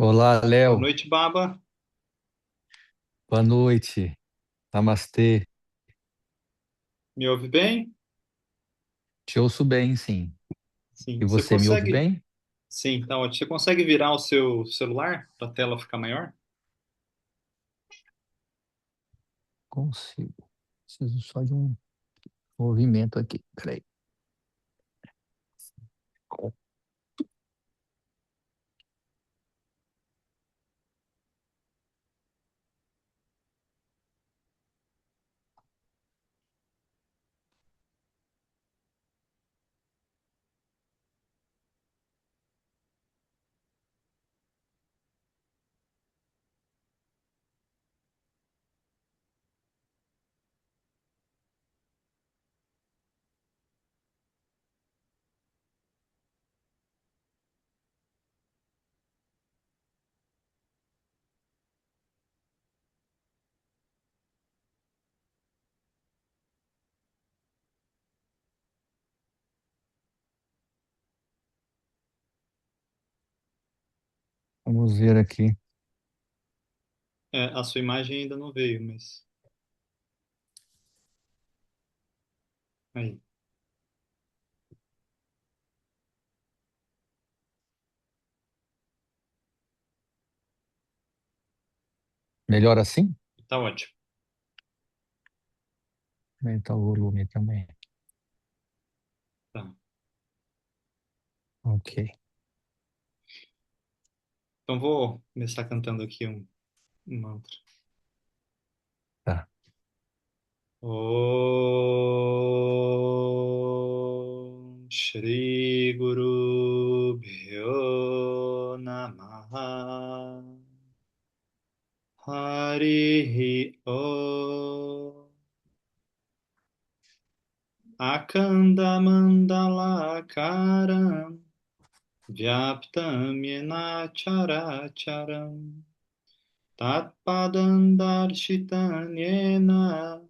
Olá, Boa Léo. noite, Baba. Boa noite. Namastê. Me ouve bem? Te ouço bem, sim. Sim. E Você você me ouve consegue? bem? Sim, tá ótimo. Você consegue virar o seu celular para a tela ficar maior? Consigo. Preciso só de um movimento aqui. Peraí. Vamos ver aqui. É, a sua imagem ainda não veio, mas aí. Melhor assim? Tá ótimo. Aumentar o volume também. Tá. Ok. Então vou começar cantando aqui um mantra. Tá. Om Shri Guru Bhyo Namaha Harihi Om Akandamandalakaram Vyaptam Yena Characharam Tatpadam Darshitam Yena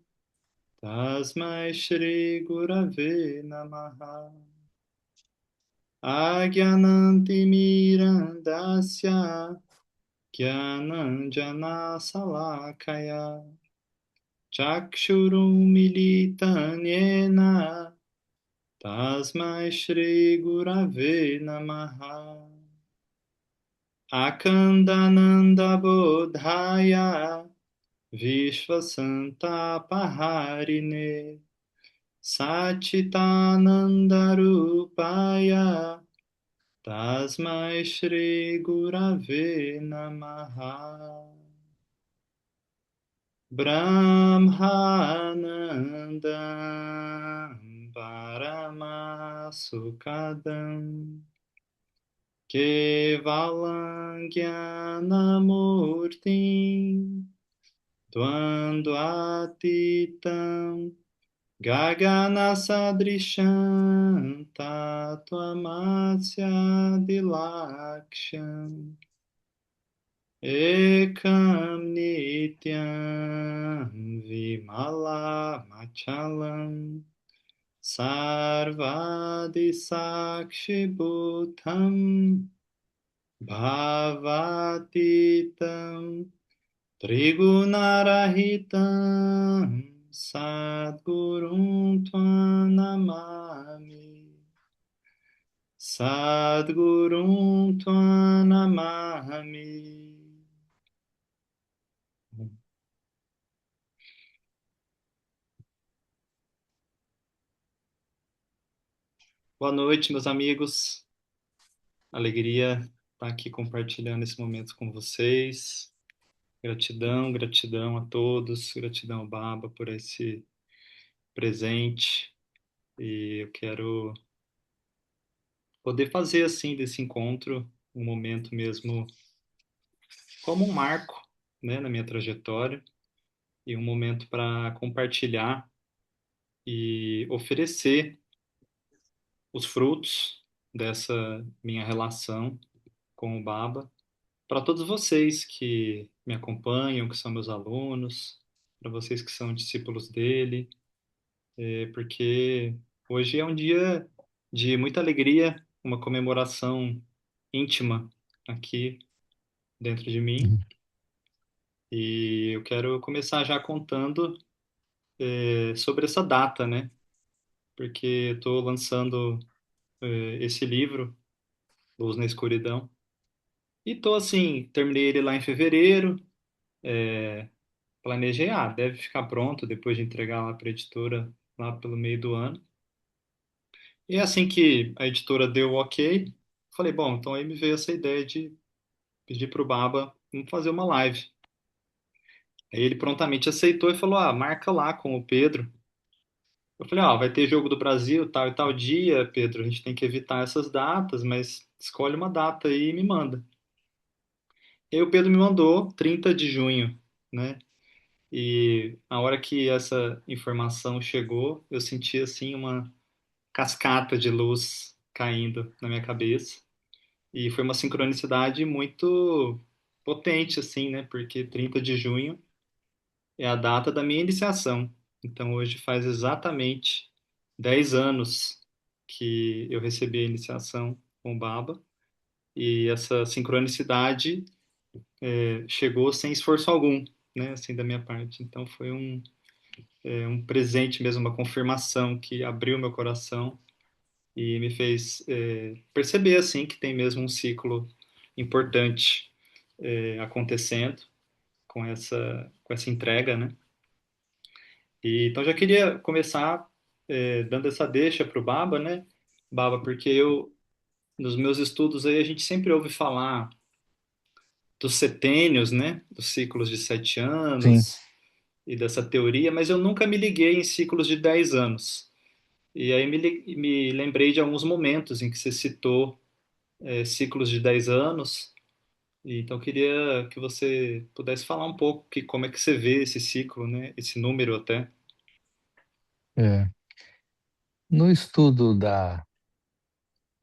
Tasmai Shri Gurave Namaha Agyanantimirandasya Gyananjana Salakaya Chakshurum Militam Yena Tasmai Shri Gurave Namaha Akandananda Bodhaya Vishvasanta Paharine Satchitananda Rupaya Tasmai Shri Gurave Namaha Brahmanandam Paramasukadam Kevalangyanamurtim Dvandvatitam Gagana Sadrisham Tatuamasya Dilaksham Ekam Nityam Vimala Machalam Sarvadi Sakshi Bhutam Bhavatitam Trigunarahitam Sadgurum Tvanamami Sadgurum Tvanamami. Boa noite, meus amigos. Alegria estar aqui compartilhando esse momento com vocês. Gratidão, gratidão a todos, gratidão, Baba, por esse presente. E eu quero poder fazer assim desse encontro um momento mesmo como um marco, né, na minha trajetória e um momento para compartilhar e oferecer os frutos dessa minha relação com o Baba para todos vocês que me acompanham, que são meus alunos, para vocês que são discípulos dele, porque hoje é um dia de muita alegria, uma comemoração íntima aqui dentro de mim. Uhum. E eu quero começar já contando sobre essa data, né? Porque eu estou lançando esse livro, Luz na Escuridão. E tô assim, terminei ele lá em fevereiro, planejei, deve ficar pronto depois de entregar lá para a editora lá pelo meio do ano. E assim que a editora deu o ok, falei, bom, então aí me veio essa ideia de pedir pro Baba vamos fazer uma live. Aí ele prontamente aceitou e falou, marca lá com o Pedro. Eu falei, vai ter jogo do Brasil, tal e tal dia, Pedro, a gente tem que evitar essas datas, mas escolhe uma data aí e me manda. E aí o Pedro me mandou 30 de junho, né? E a hora que essa informação chegou, eu senti assim uma cascata de luz caindo na minha cabeça. E foi uma sincronicidade muito potente, assim, né? Porque 30 de junho é a data da minha iniciação. Então hoje faz exatamente 10 anos que eu recebi a iniciação com o Baba. E essa sincronicidade chegou sem esforço algum, né? Assim, da minha parte. Então foi um presente mesmo, uma confirmação que abriu meu coração e me fez perceber assim que tem mesmo um ciclo importante acontecendo com essa entrega, né? E então já queria começar dando essa deixa para o Baba, né? Baba, porque eu nos meus estudos aí a gente sempre ouve falar dos setênios, né? Dos ciclos de sete Sim, anos e dessa teoria, mas eu nunca me liguei em ciclos de 10 anos. E aí me lembrei de alguns momentos em que você citou ciclos de 10 anos, e então queria que você pudesse falar um pouco como é que você vê esse ciclo, né? Esse número até. é. No estudo da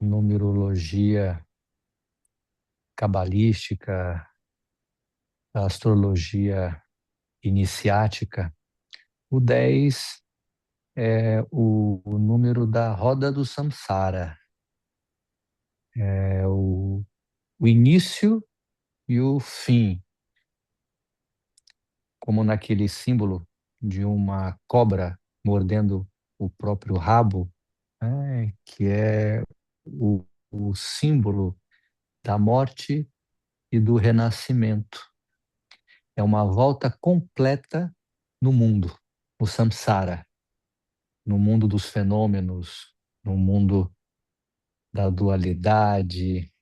numerologia cabalística, da astrologia iniciática, o 10 é o número da roda do samsara, é o início e o fim, como naquele símbolo de uma cobra mordendo o próprio rabo, que é o símbolo da morte e do renascimento. É uma volta completa no mundo, no samsara, no mundo dos fenômenos, no mundo da dualidade.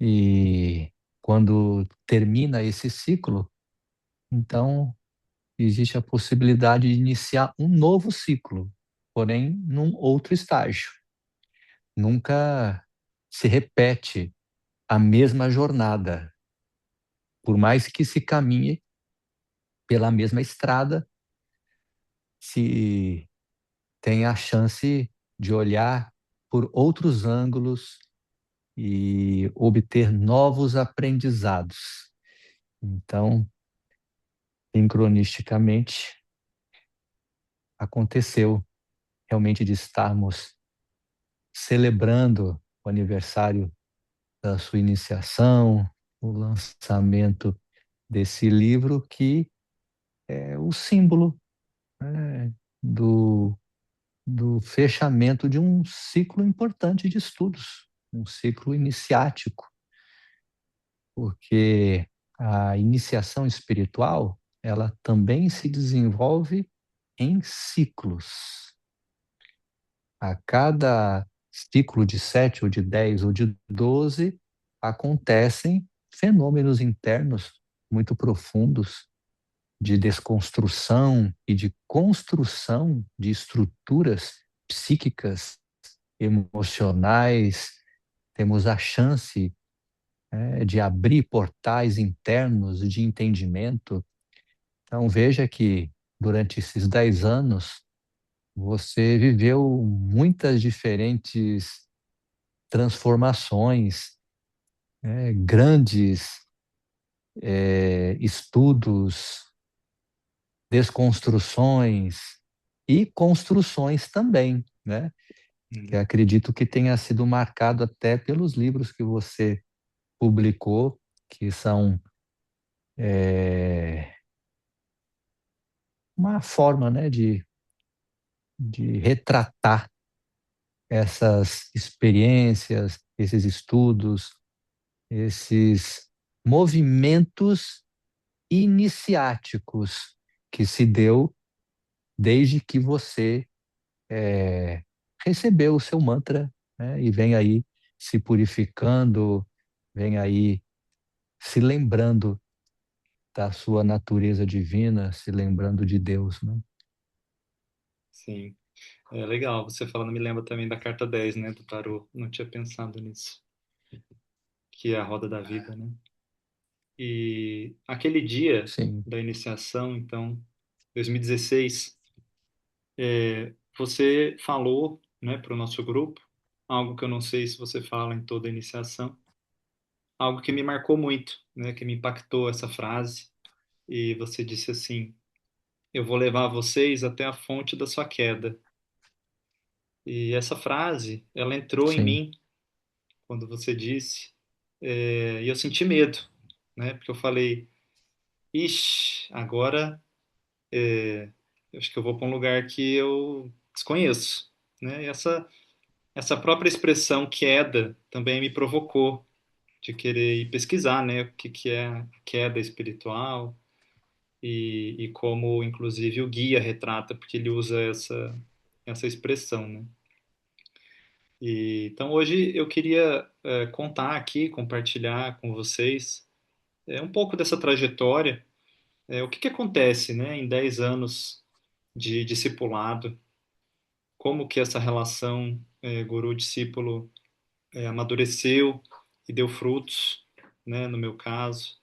E quando termina esse ciclo, então existe a possibilidade de iniciar um novo ciclo, porém num outro estágio. Nunca se repete a mesma jornada, por mais que se caminhe pela mesma estrada, se tem a chance de olhar por outros ângulos e obter novos aprendizados. Então, sincronisticamente, aconteceu realmente de estarmos celebrando o aniversário da sua iniciação, o lançamento desse livro, que é o símbolo, né, do fechamento de um ciclo importante de estudos, um ciclo iniciático, porque a iniciação espiritual, ela também se desenvolve em ciclos. A cada ciclo de 7 ou de 10 ou de 12 acontecem fenômenos internos muito profundos de desconstrução e de construção de estruturas psíquicas, emocionais. Temos a chance, de abrir portais internos de entendimento. Então, veja que durante esses 10 anos, você viveu muitas diferentes transformações, grandes estudos, desconstruções e construções também, né? Que acredito que tenha sido marcado até pelos livros que você publicou que são é, uma forma, né, de retratar essas experiências, esses estudos, esses movimentos iniciáticos que se deu desde que você é, recebeu o seu mantra, né, e vem aí se purificando, vem aí se lembrando da sua natureza divina, se lembrando de Deus, né? Sim. É legal, você falando me lembra também da carta 10, né, do tarô. Não tinha pensado nisso, que é a roda da vida, né? E aquele dia Sim, da iniciação, então, 2016, você falou, né, para o nosso grupo, algo que eu não sei se você fala em toda a iniciação, algo que me marcou muito, né, que me impactou essa frase, e você disse assim: eu vou levar vocês até a fonte da sua queda. E essa frase, ela entrou em sim, mim quando você disse, e eu senti medo, né? Porque eu falei, ixi, agora eu acho que eu vou para um lugar que eu desconheço, né? E essa própria expressão queda também me provocou de querer ir pesquisar, né? O que que é a queda espiritual e como, inclusive, o guia retrata, porque ele usa essa expressão, né? Então, hoje eu queria contar aqui, compartilhar com vocês um pouco dessa trajetória, o que que acontece, né, em 10 anos de discipulado, como que essa relação guru-discípulo amadureceu e deu frutos, né, no meu caso,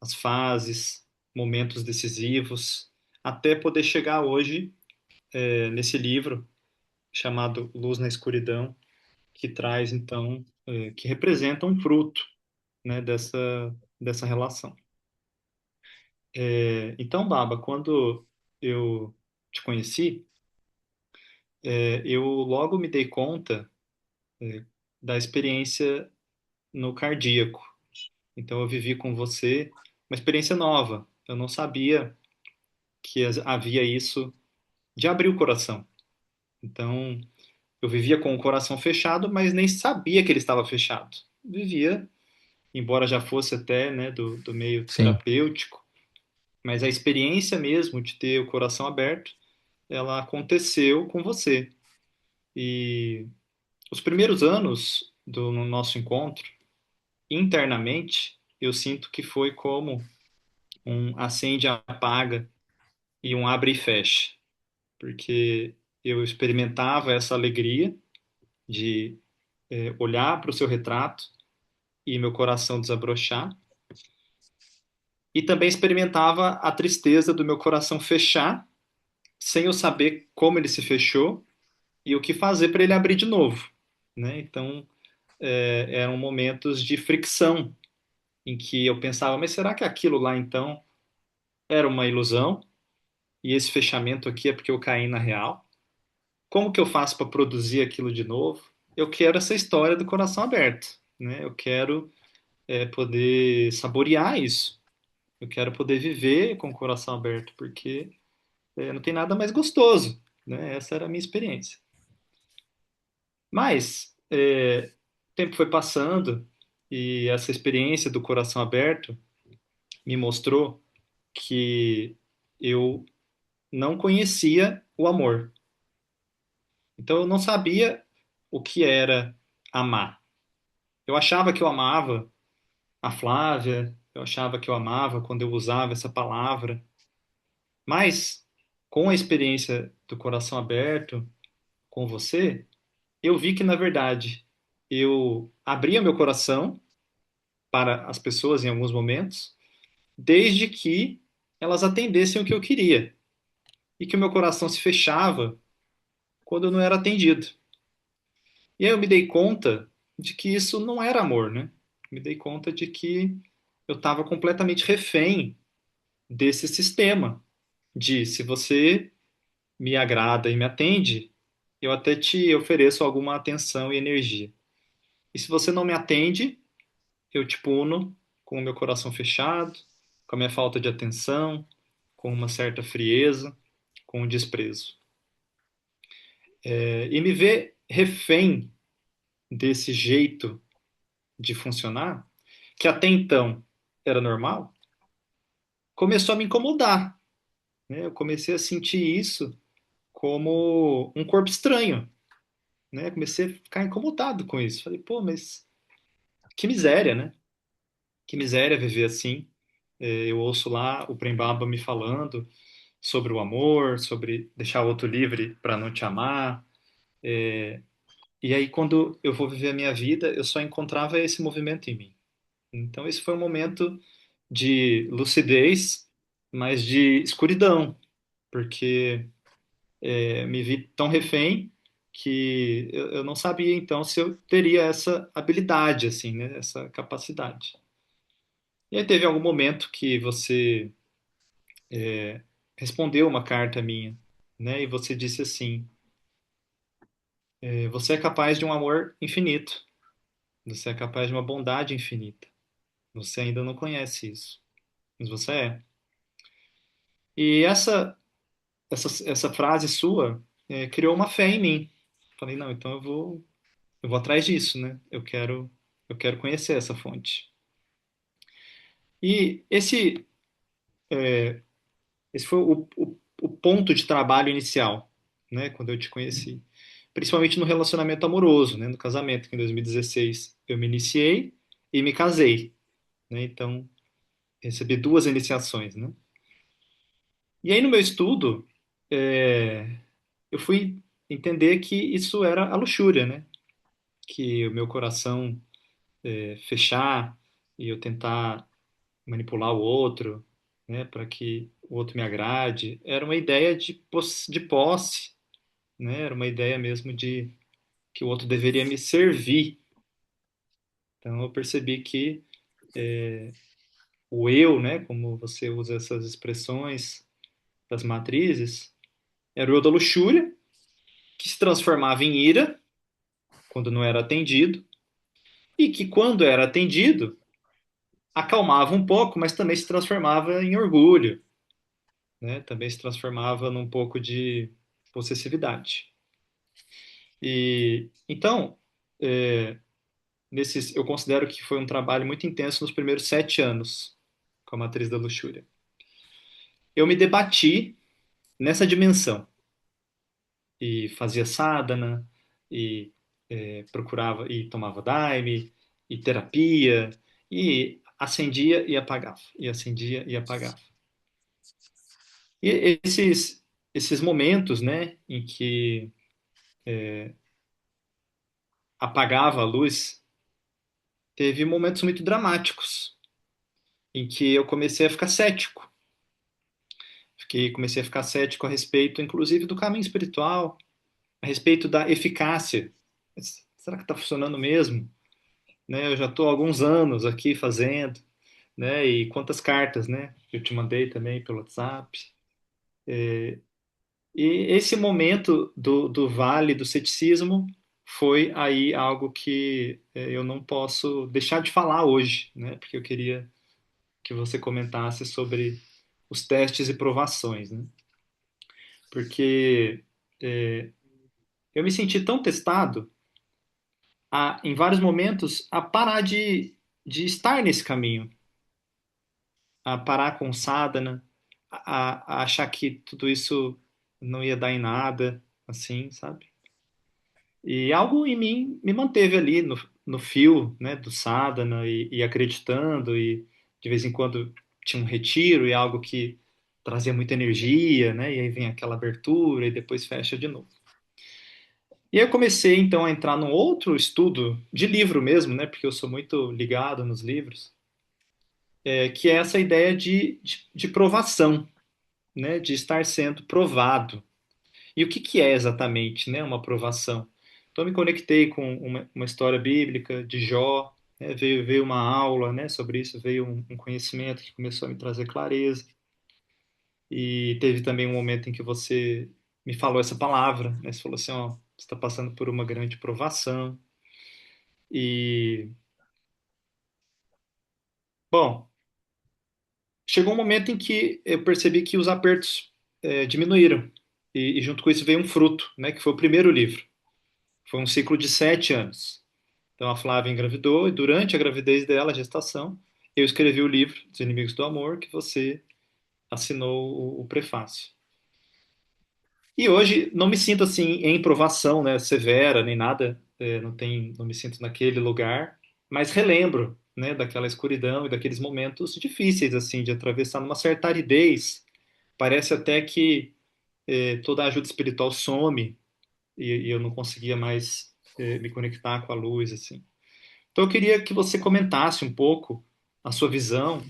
as fases, momentos decisivos, até poder chegar hoje nesse livro chamado Luz na Escuridão, que traz, então, que representa um fruto, né, dessa relação. Então, Baba, quando eu te conheci, eu logo me dei conta da experiência no cardíaco. Então, eu vivi com você uma experiência nova. Eu não sabia que havia isso de abrir o coração. Então, eu vivia com o coração fechado, mas nem sabia que ele estava fechado. Vivia, embora já fosse até, né, do meio sim, terapêutico, mas a experiência mesmo de ter o coração aberto, ela aconteceu com você. E os primeiros anos do no nosso encontro, internamente, eu sinto que foi como um acende e apaga e um abre e fecha, porque eu experimentava essa alegria de olhar para o seu retrato e meu coração desabrochar, e também experimentava a tristeza do meu coração fechar, sem eu saber como ele se fechou e o que fazer para ele abrir de novo, né? Então, eram momentos de fricção em que eu pensava, mas será que aquilo lá então era uma ilusão? E esse fechamento aqui é porque eu caí na real? Como que eu faço para produzir aquilo de novo? Eu quero essa história do coração aberto, né? Eu quero poder saborear isso. Eu quero poder viver com o coração aberto, porque não tem nada mais gostoso, né? Essa era a minha experiência. Mas o tempo foi passando e essa experiência do coração aberto me mostrou que eu não conhecia o amor. Então eu não sabia o que era amar. Eu achava que eu amava a Flávia, eu achava que eu amava quando eu usava essa palavra, mas com a experiência do coração aberto com você, eu vi que na verdade eu abria meu coração para as pessoas em alguns momentos, desde que elas atendessem o que eu queria, e que o meu coração se fechava quando eu não era atendido. E aí eu me dei conta de que isso não era amor, né? Me dei conta de que eu estava completamente refém desse sistema de se você me agrada e me atende, eu até te ofereço alguma atenção e energia. E se você não me atende, eu te puno com o meu coração fechado, com a minha falta de atenção, com uma certa frieza, com o desprezo. E me ver refém desse jeito de funcionar, que até então era normal, começou a me incomodar, né? Eu comecei a sentir isso como um corpo estranho, né? Comecei a ficar incomodado com isso. Falei, pô, mas que miséria, né? Que miséria viver assim. Eu ouço lá o Prembaba me falando sobre o amor, sobre deixar o outro livre para não te amar. E aí, quando eu vou viver a minha vida, eu só encontrava esse movimento em mim. Então, esse foi um momento de lucidez, mas de escuridão, porque me vi tão refém que eu não sabia então se eu teria essa habilidade, assim, né? Essa capacidade. E aí teve algum momento que você respondeu uma carta minha, né? E você disse assim: você é capaz de um amor infinito, você é capaz de uma bondade infinita. Você ainda não conhece isso, mas você é. E essa frase sua criou uma fé em mim. Falei, não, então eu vou atrás disso, né? Eu quero conhecer essa fonte. E esse foi o ponto de trabalho inicial, né? Quando eu te conheci. Principalmente no relacionamento amoroso, né? No casamento, que em 2016 eu me iniciei e me casei, né? Então, recebi duas iniciações, né? E aí no meu estudo, eu fui entender que isso era a luxúria, né? Que o meu coração fechar e eu tentar manipular o outro, né, para que o outro me agrade, era uma ideia de posse, né? Era uma ideia mesmo de que o outro deveria me servir. Então eu percebi que o eu, né, como você usa essas expressões das matrizes, era o eu da luxúria, que se transformava em ira quando não era atendido, e que quando era atendido, acalmava um pouco, mas também se transformava em orgulho, né? Também se transformava num pouco de possessividade. E então, é, eu considero que foi um trabalho muito intenso nos primeiros 7 anos com a matriz da luxúria. Eu me debati nessa dimensão e fazia sadhana e procurava e tomava daime e terapia e acendia e apagava e acendia e apagava. E esses momentos, né, em que apagava a luz, teve momentos muito dramáticos em que eu comecei a ficar cético. Comecei a ficar cético a respeito, inclusive, do caminho espiritual, a respeito da eficácia. Será que está funcionando mesmo? Né? Eu já estou há alguns anos aqui fazendo, né? E quantas cartas, né? Eu te mandei também pelo WhatsApp. E esse momento do vale do ceticismo foi aí algo que eu não posso deixar de falar hoje, né? Porque eu queria que você comentasse sobre os testes e provações, né? Porque é, eu me senti tão testado em vários momentos a parar de estar nesse caminho, a parar com o sadhana, a achar que tudo isso não ia dar em nada, assim, sabe? E algo em mim me manteve ali no fio, né, do sadhana e acreditando e de vez em quando tinha um retiro e algo que trazia muita energia, né? E aí vem aquela abertura e depois fecha de novo. E aí eu comecei então a entrar num outro estudo de livro mesmo, né? Porque eu sou muito ligado nos livros, que é essa ideia de provação, né? De estar sendo provado. E o que que é exatamente, né? Uma provação? Então eu me conectei com uma história bíblica de Jó, né? Veio uma aula, né? Sobre isso, veio um conhecimento que começou a me trazer clareza. E teve também um momento em que você me falou essa palavra, né? Você falou assim, ó, você está passando por uma grande provação. E Bom, chegou um momento em que eu percebi que os apertos diminuíram e junto com isso veio um fruto, né, que foi o primeiro livro. Foi um ciclo de 7 anos. Então a Flávia engravidou e durante a gravidez dela, a gestação, eu escrevi o livro Dos Inimigos do Amor, que você assinou o prefácio. E hoje não me sinto assim em provação, né, severa nem nada, não me sinto naquele lugar, mas relembro, né, daquela escuridão e daqueles momentos difíceis assim de atravessar numa certa aridez. Parece até que toda a ajuda espiritual some e eu não conseguia mais me conectar com a luz assim. Então eu queria que você comentasse um pouco a sua visão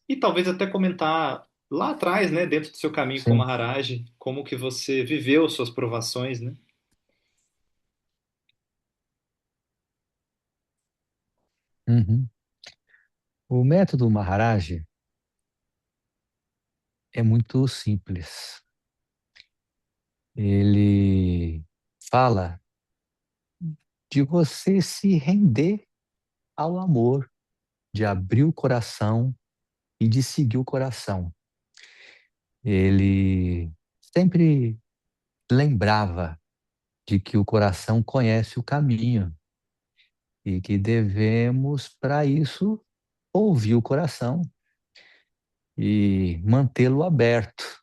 e talvez até comentar lá atrás, né, dentro do seu caminho como Sim. Maharaj, como que você viveu suas provações, né? Uhum. O método Maharaj é muito simples. Ele fala de você se render ao amor, de abrir o coração e de seguir o coração. Ele sempre lembrava de que o coração conhece o caminho e que devemos, para isso, ouvir o coração e mantê-lo aberto.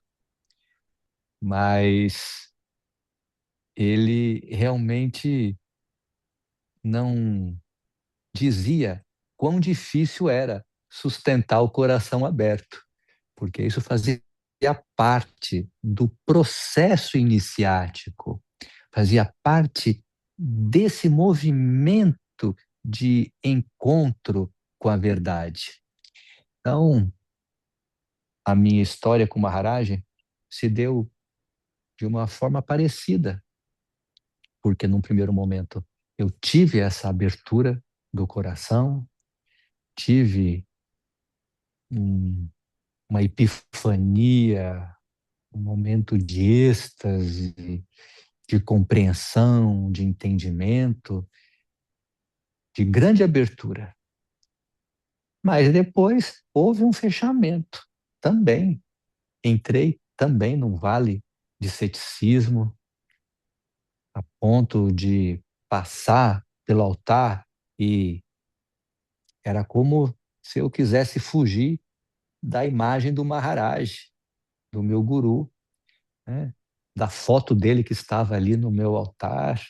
Mas ele realmente não dizia quão difícil era sustentar o coração aberto, porque isso fazia parte do processo iniciático, fazia parte desse movimento de encontro com a verdade. Então, a minha história com o Maharaj se deu de uma forma parecida, porque num primeiro momento eu tive essa abertura do coração, tive um, uma epifania, um momento de êxtase, de compreensão, de entendimento, de grande abertura. Mas depois houve um fechamento também. Entrei também num vale de ceticismo, a ponto de passar pelo altar e era como se eu quisesse fugir da imagem do Maharaj, do meu guru, né? Da foto dele que estava ali no meu altar.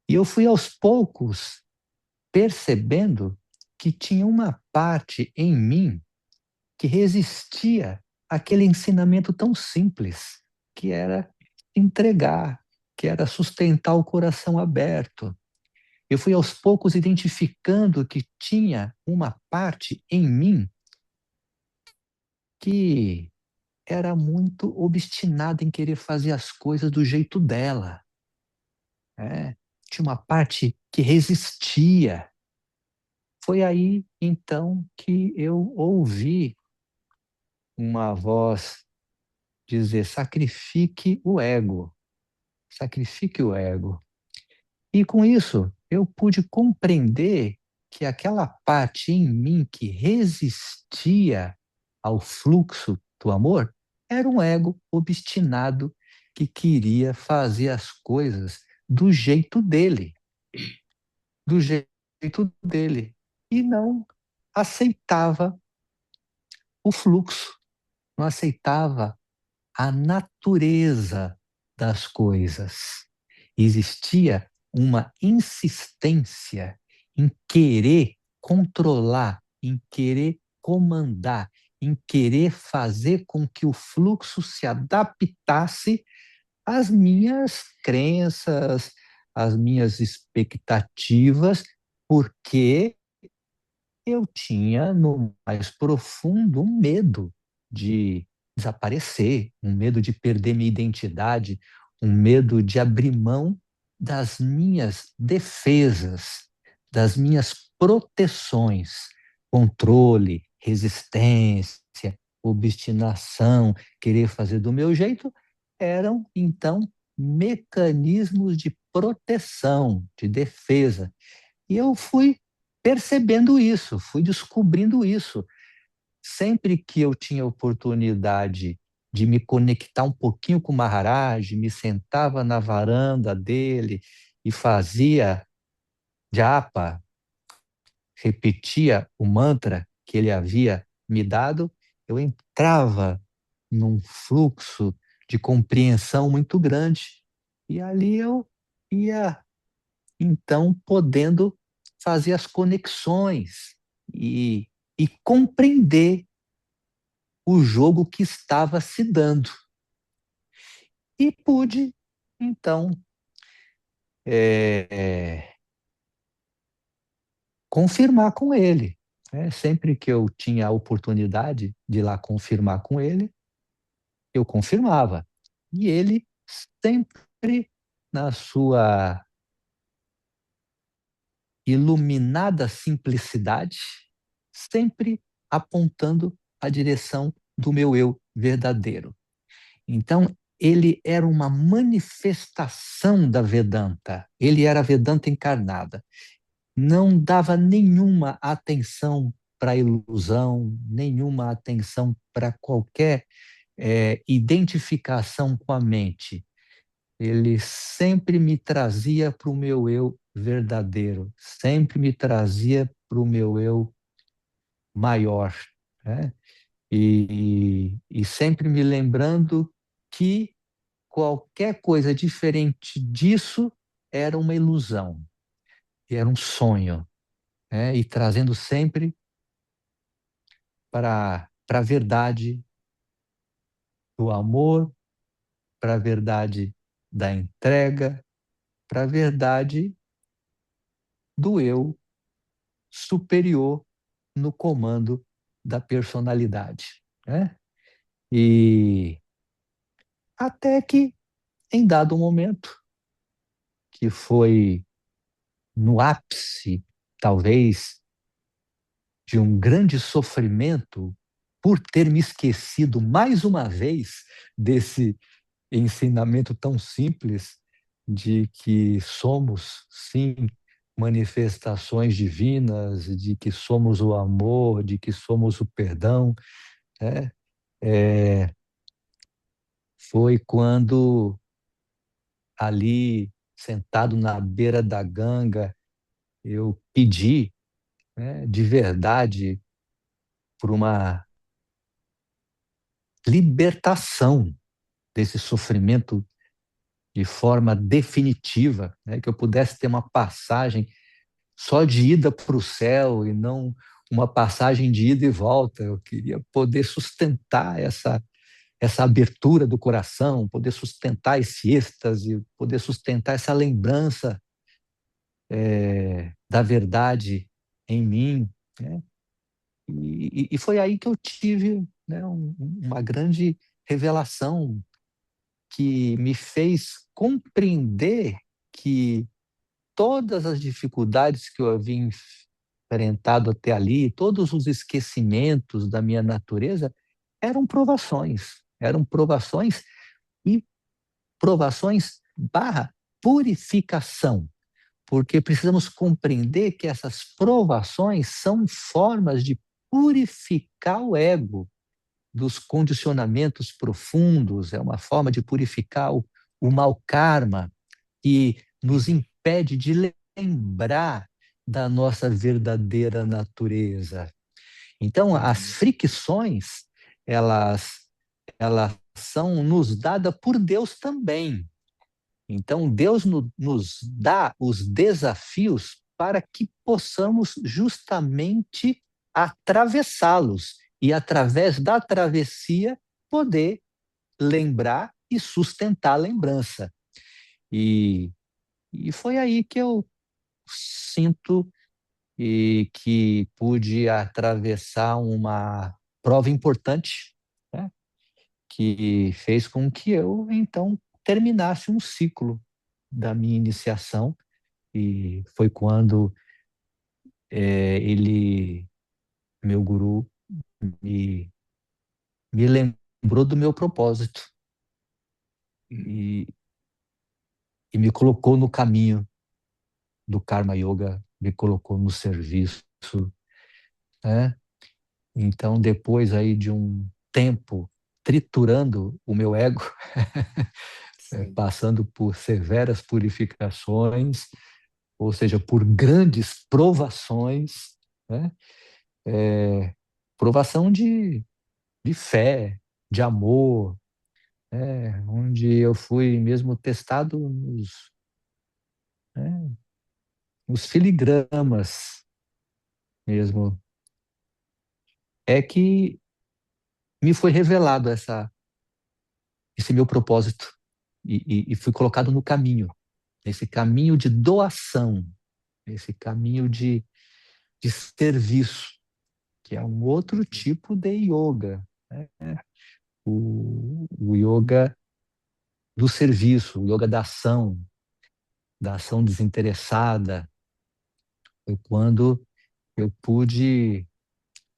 E eu fui aos poucos percebendo que tinha uma parte em mim que resistia àquele ensinamento tão simples, que era entregar, que era sustentar o coração aberto. Eu fui aos poucos identificando que tinha uma parte em mim que era muito obstinada em querer fazer as coisas do jeito dela. Né? Tinha uma parte que resistia. Foi aí, então, que eu ouvi uma voz dizer: sacrifique o ego, sacrifique o ego. E com isso, eu pude compreender que aquela parte em mim que resistia ao fluxo do amor era um ego obstinado que queria fazer as coisas do jeito dele, do jeito dele, e não aceitava o fluxo, não aceitava a natureza das coisas. Existia uma insistência em querer controlar, em querer comandar, em querer fazer com que o fluxo se adaptasse às minhas crenças, às minhas expectativas, porque eu tinha no mais profundo um medo de desaparecer, um medo de perder minha identidade, um medo de abrir mão das minhas defesas, das minhas proteções, controle, resistência, obstinação, querer fazer do meu jeito, eram então mecanismos de proteção, de defesa. E eu fui percebendo isso, fui descobrindo isso. Sempre que eu tinha oportunidade de me conectar um pouquinho com o Maharaj, me sentava na varanda dele e fazia japa, repetia o mantra que ele havia me dado, eu entrava num fluxo de compreensão muito grande. E ali eu ia, então, podendo fazer as conexões e compreender o jogo que estava se dando. E pude, então, confirmar com ele. Sempre que eu tinha a oportunidade de ir lá confirmar com ele, eu confirmava. E ele sempre, na sua iluminada simplicidade, sempre apontando a direção do meu eu verdadeiro. Então, ele era uma manifestação da Vedanta. Ele era a Vedanta encarnada. Não dava nenhuma atenção para a ilusão, nenhuma atenção para qualquer identificação com a mente. Ele sempre me trazia para o meu eu verdadeiro, sempre me trazia para o meu eu maior, né? E sempre me lembrando que qualquer coisa diferente disso era uma ilusão, era um sonho, né? E trazendo sempre para a verdade do amor, para a verdade da entrega, para a verdade do eu superior no comando da personalidade, né? E até que, em dado momento, que foi no ápice, talvez, de um grande sofrimento por ter me esquecido mais uma vez desse ensinamento tão simples de que somos, sim, manifestações divinas, de que somos o amor, de que somos o perdão, né? É, foi quando ali, sentado na beira da ganga, eu pedi, né, de verdade por uma libertação desse sofrimento de forma definitiva, né, que eu pudesse ter uma passagem só de ida para o céu e não uma passagem de ida e volta. Eu queria poder sustentar essa abertura do coração, poder sustentar esse êxtase, poder sustentar essa lembrança da verdade em mim, né? E foi aí que eu tive, né, uma grande revelação que me fez compreender que todas as dificuldades que eu havia enfrentado até ali, todos os esquecimentos da minha natureza, eram provações e provações barra purificação, porque precisamos compreender que essas provações são formas de purificar o ego dos condicionamentos profundos, é uma forma de purificar o mau karma que nos impede de lembrar da nossa verdadeira natureza. Então, as fricções, elas, elas são nos dadas por Deus também. Então, Deus nos dá os desafios para que possamos justamente atravessá-los e, através da travessia, poder lembrar e sustentar a lembrança. E, e foi aí que eu sinto que pude atravessar uma prova importante, né? Que fez com que eu, então, terminasse um ciclo da minha iniciação, e foi quando ele, meu guru, me, me lembrou do meu propósito e, e me colocou no caminho do Karma Yoga me colocou no serviço, né? Então, depois aí de um tempo triturando o meu ego, Sim. passando por severas purificações, ou seja, por grandes provações, né? Provação de fé, de amor, onde eu fui mesmo testado né, nos filigramas mesmo, é que me foi revelado esse meu propósito e fui colocado no caminho, nesse caminho de doação, nesse caminho de serviço, que é um outro Uhum. tipo de yoga, né? O yoga do serviço, o yoga da ação desinteressada, foi quando eu pude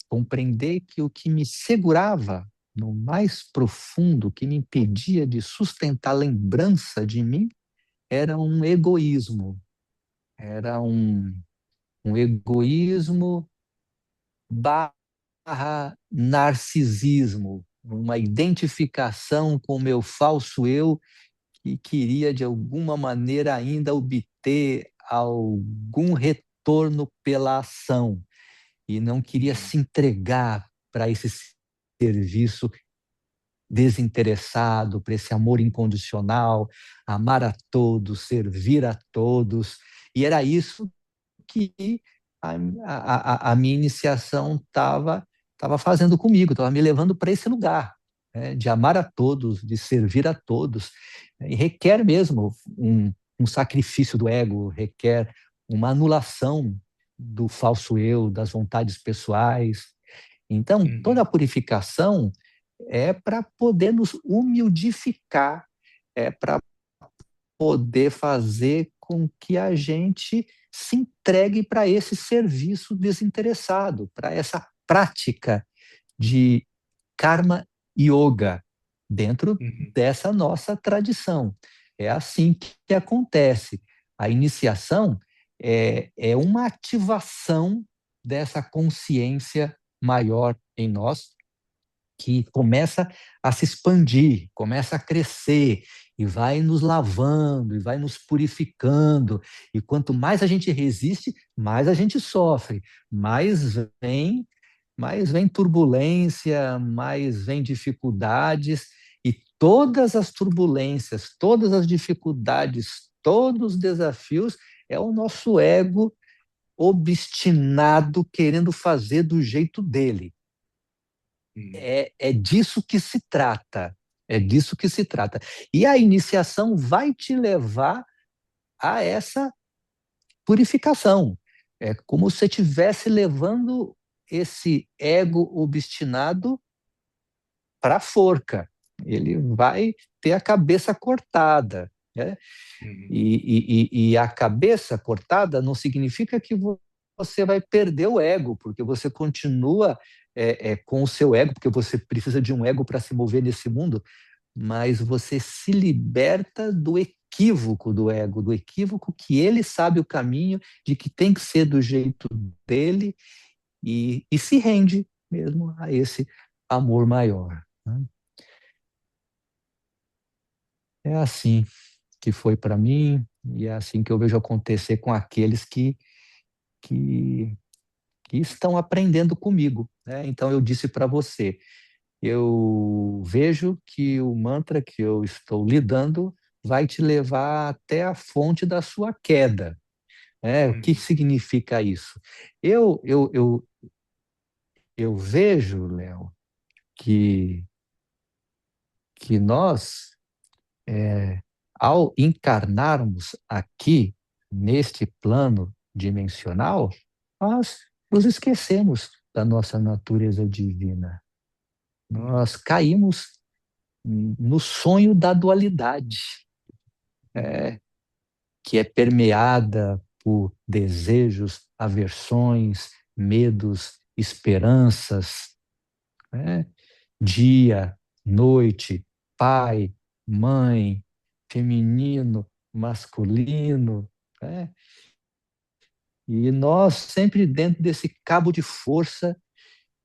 compreender que o que me segurava no mais profundo, que me impedia de sustentar a lembrança de mim, era um egoísmo, era um egoísmo barra narcisismo, uma identificação com o meu falso eu que queria de alguma maneira ainda obter algum retorno pela ação e não queria Uhum. se entregar para esse serviço desinteressado, para esse amor incondicional, amar a todos, servir a todos. E era isso que a minha iniciação estava fazendo comigo, estava me levando para esse lugar, né, de amar a todos, de servir a todos. E requer mesmo um sacrifício do ego, requer uma anulação do falso eu, das vontades pessoais. Então, toda a Uhum. purificação é para poder nos humildificar, é para poder fazer com que a gente se entregue para esse serviço desinteressado, para essa prática de karma yoga dentro Uhum. dessa nossa tradição. É assim que acontece. A iniciação é uma ativação dessa consciência maior em nós, que começa a se expandir, começa a crescer e vai nos lavando e vai nos purificando. E quanto mais a gente resiste, mais a gente sofre, mais vem, mais vem turbulência, mais vem dificuldades e todas as turbulências, todas as dificuldades, todos os desafios é o nosso ego obstinado querendo fazer do jeito dele. Uhum. É disso que se trata. É disso que se trata. E a iniciação vai te levar a essa purificação. É como se estivesse levando esse ego obstinado para a forca. Ele vai ter a cabeça cortada, né? Uhum. E a cabeça cortada não significa que você vai perder o ego, porque você continua com o seu ego, porque você precisa de um ego para se mover nesse mundo, mas você se liberta do equívoco do ego, do equívoco que ele sabe o caminho, de que tem que ser do jeito dele, e se rende mesmo a esse amor maior, né? É assim que foi para mim, e é assim que eu vejo acontecer com aqueles que, que estão aprendendo comigo, né? Então eu disse para você, eu vejo que o mantra que eu estou lidando vai te levar até a fonte da sua queda. O que Uhum. significa isso? Eu, eu, eu, eu vejo, Léo, que, que nós, ao encarnarmos aqui, neste plano dimensional, nós nos esquecemos da nossa natureza divina. Uhum. Nós caímos no sonho da dualidade, Uhum. que é permeada por desejos, aversões, medos, esperanças, né? Dia, noite, pai, mãe, feminino, masculino, né? E nós sempre dentro desse cabo de força,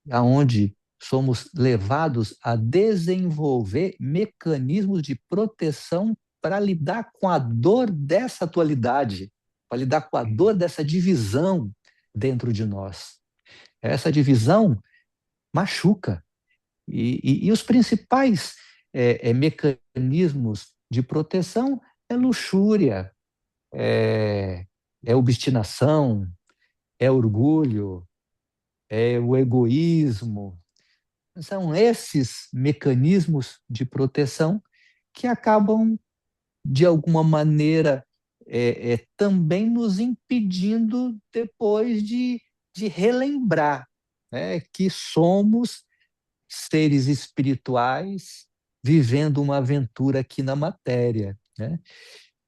aonde somos levados a desenvolver mecanismos de proteção para lidar com a dor dessa atualidade, para lidar com a dor uhum, dessa divisão dentro de nós. Essa divisão machuca. E os principais mecanismos de proteção é luxúria, é, é obstinação, é orgulho, é o egoísmo. São esses mecanismos de proteção que acabam, de alguma maneira, também nos impedindo depois de relembrar, né, que somos seres espirituais vivendo uma aventura aqui na matéria, né?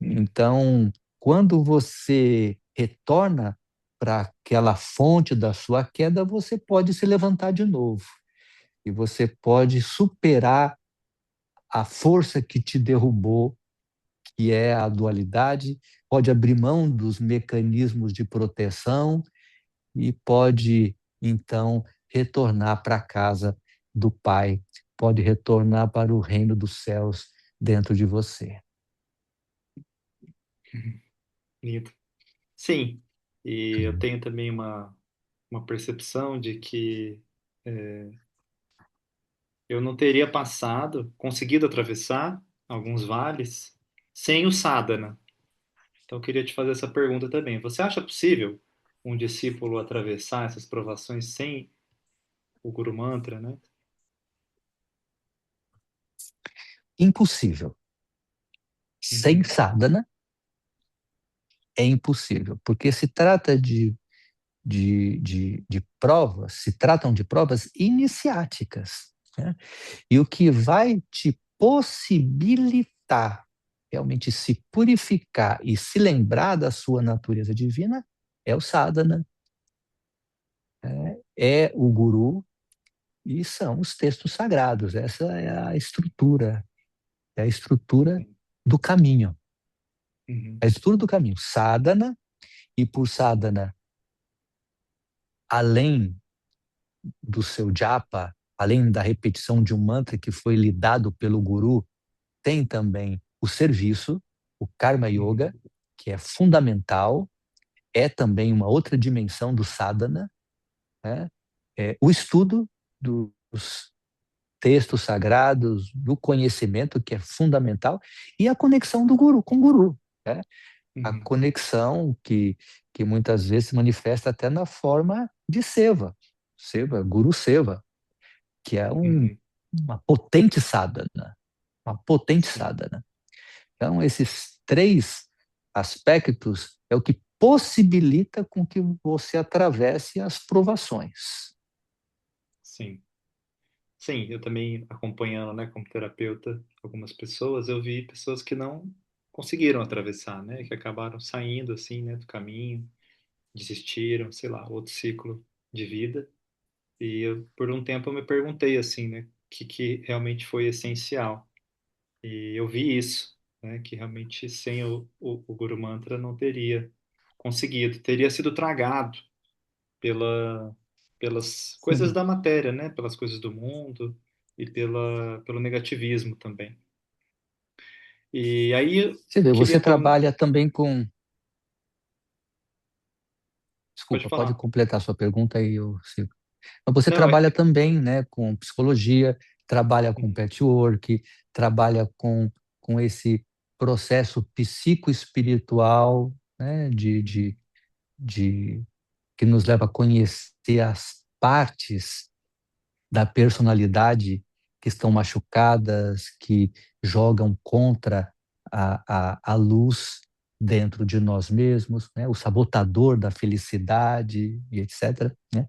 uhum, Então, quando você retorna para aquela fonte da sua queda, você pode se levantar de novo e você pode superar a força que te derrubou, que é a dualidade, pode abrir mão dos mecanismos de proteção e pode, então, retornar para a casa do Pai, pode retornar para o reino dos céus dentro de você. uhum. Lindo. Sim, e eu tenho também uma percepção de que eu não teria passado, conseguido atravessar alguns vales sem o sadhana. Então, eu queria te fazer essa pergunta também. Você acha possível um discípulo atravessar essas provações sem o Guru Mantra, né? Impossível. Sem Uhum, sadhana é impossível, porque se trata de provas, se tratam de provas iniciáticas, né? E o que vai te possibilitar realmente se purificar e se lembrar da sua natureza divina é o sadhana, é o guru e são os textos sagrados. Essa é a estrutura sim. do caminho, Uhum, a estrutura do caminho. Sadhana, e por sadhana, além do seu japa, além da repetição de um mantra que foi lhe dado pelo guru, tem também o serviço, o karma uhum, yoga, que é fundamental, é também uma outra dimensão do sadhana, né? O estudo dos textos sagrados, do conhecimento, que é fundamental, e a conexão do guru com o guru, né? A uhum, conexão que muitas vezes se manifesta até na forma de seva, guru seva, que é uhum. uma potente sadhana, uma potente Sim, sadhana. Então, esses três aspectos é o que possibilita com que você atravesse as provações. sim. Sim, eu também acompanhando, né, como terapeuta, algumas pessoas, eu vi pessoas que não conseguiram atravessar, né, que acabaram saindo assim, né, do caminho, desistiram, sei lá, outro ciclo de vida. E eu, por um tempo eu me perguntei assim, né, o que realmente foi essencial. E eu vi isso, né, que realmente sem o Guru Mantra não teria conseguido, teria sido tragado pela, pelas coisas Sim. da matéria, né? Pelas coisas do mundo e pelo negativismo também. E aí eu Você vê, você queria trabalha também com. pode Desculpa, pode falar. completar sua pergunta aí, eu sigo. Mas você Não, trabalha também, né, com psicologia, trabalha com uhum, patchwork, trabalha com esse processo psicoespiritual, né, uhum, de, que nos leva a conhecer as partes da personalidade que estão machucadas, que jogam contra a luz dentro de nós mesmos, né? O sabotador da felicidade e etc. Né?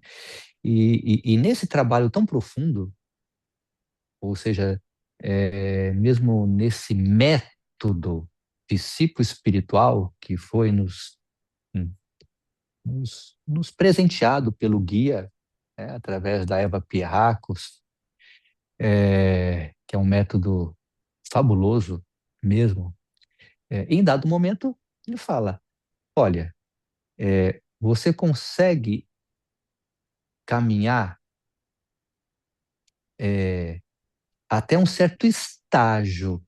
E nesse trabalho tão profundo, ou seja, mesmo nesse método psicoespiritual que foi nos presenteado pelo guia, né, através da Eva Pierracos, que é um método fabuloso mesmo. Em dado momento, ele fala: olha, você consegue caminhar é, até um certo estágio,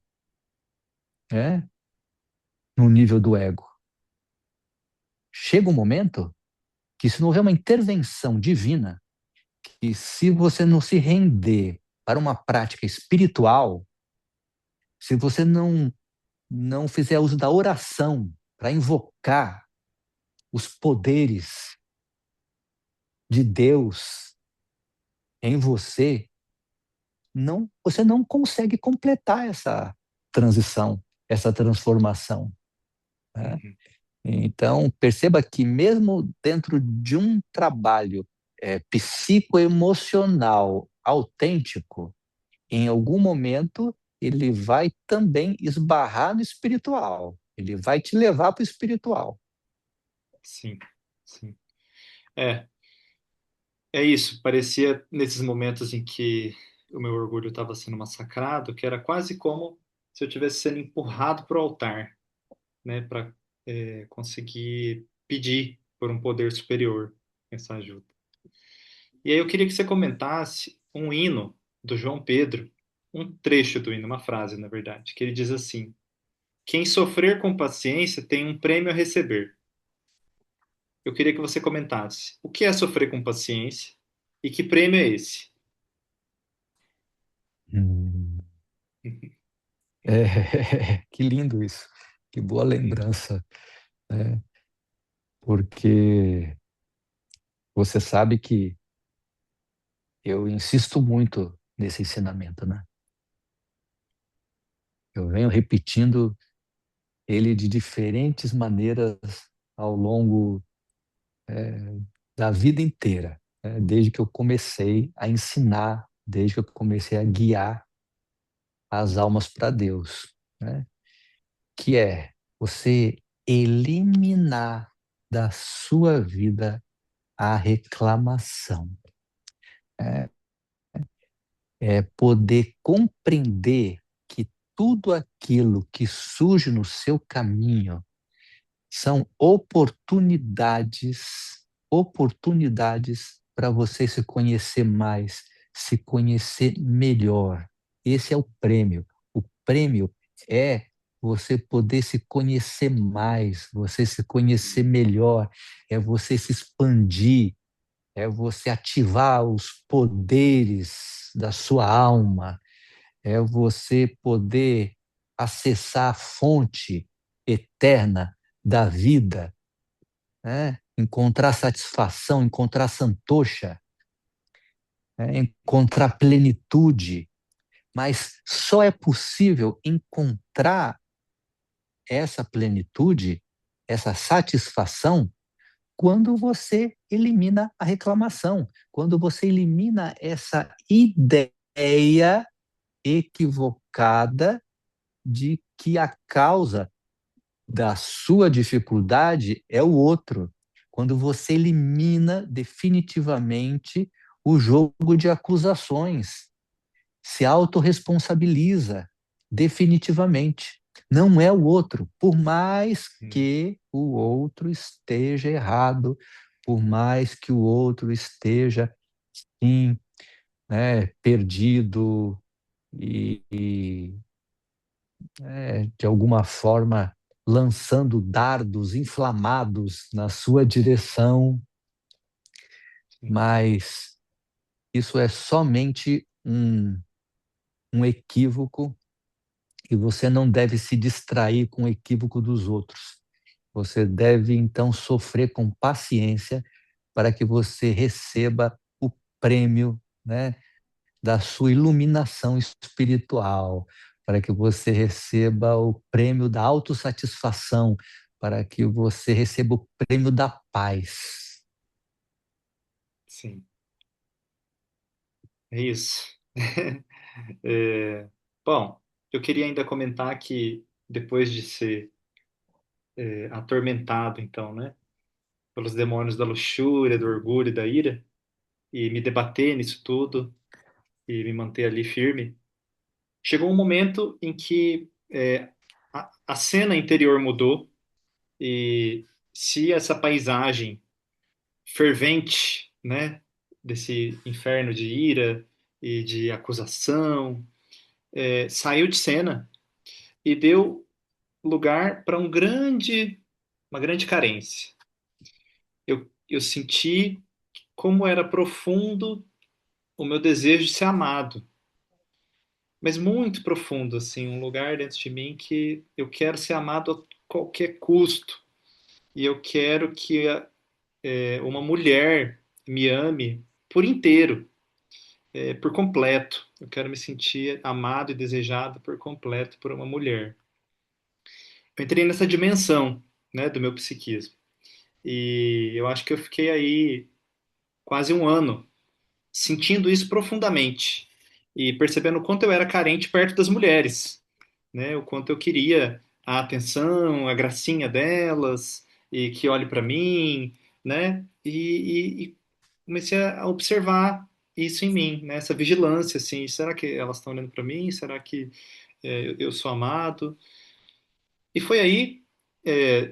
né, no nível do ego. Chega um momento que, se não houver uma intervenção divina, que se você não se render para uma prática espiritual, se você não fizer uso da oração para invocar os poderes de Deus em você, você não consegue completar essa transição, essa transformação, né? Uhum. Então, perceba que mesmo dentro de um trabalho psicoemocional autêntico, em algum momento ele vai também esbarrar no espiritual. Ele vai te levar para o espiritual. Sim, sim. É, é isso. Parecia nesses momentos em que o meu orgulho estava sendo massacrado, que era quase como se eu estivesse sendo empurrado para o altar, né, para conseguir pedir por um poder superior essa ajuda. E aí eu queria que você comentasse um hino do João Pedro, um trecho do hino, uma frase, na verdade, que ele diz assim: quem sofrer com paciência tem um prêmio a receber. Eu queria que você comentasse o que é sofrer com paciência e que prêmio é esse? Hum. É, que lindo isso. Que boa lembrança, né? Porque você sabe que eu insisto muito nesse ensinamento, né? Eu venho repetindo ele de diferentes maneiras ao longo da vida inteira, né? Desde que eu comecei a ensinar, desde que eu comecei a guiar as almas para Deus, né? Que é você eliminar da sua vida a reclamação. É, é poder compreender que tudo aquilo que surge no seu caminho são oportunidades para você se conhecer mais, se conhecer melhor. Esse é o prêmio. O prêmio é você poder se conhecer mais, você se conhecer melhor, é você se expandir, é você ativar os poderes da sua alma, é você poder acessar a fonte eterna da vida, né? Encontrar satisfação, encontrar santocha, né? Encontrar plenitude. Mas só é possível encontrar essa plenitude, essa satisfação, quando você elimina a reclamação, quando você elimina essa ideia equivocada de que a causa da sua dificuldade é o outro. Quando você elimina definitivamente o jogo de acusações, se autorresponsabiliza definitivamente. Não é o outro, por mais Uhum. que o outro esteja errado, por mais que o outro esteja, sim, né, perdido e de alguma forma, lançando dardos inflamados na sua direção, Sim, mas isso é somente um equívoco e você não deve se distrair com o equívoco dos outros. Você deve, então, sofrer com paciência para que você receba o prêmio, né, da sua iluminação espiritual, para que você receba o prêmio da autossatisfação, para que você receba o prêmio da paz. sim. É isso. É, bom, eu queria ainda comentar que depois de ser atormentado, então, né, pelos demônios da luxúria, do orgulho e da ira, e me debater nisso tudo e me manter ali firme, chegou um momento em que a cena interior mudou e se essa paisagem fervente, né, desse inferno de ira e de acusação, saiu de cena e deu lugar para uma grande carência. Eu senti como era profundo o meu desejo de ser amado, mas muito profundo, assim, um lugar dentro de mim que eu quero ser amado a qualquer custo e eu quero que uma mulher me ame por inteiro, por completo. Eu quero me sentir amado e desejado por completo por uma mulher. Eu entrei nessa dimensão, né, do meu psiquismo. E eu acho que eu fiquei aí quase um ano sentindo isso profundamente e percebendo o quanto eu era carente perto das mulheres, né? O quanto eu queria a atenção, a gracinha delas e que olhe para mim, né? E comecei a observar isso em mim, né? Essa vigilância, assim, será que elas estão olhando para mim? Será que eu sou amado? E foi aí,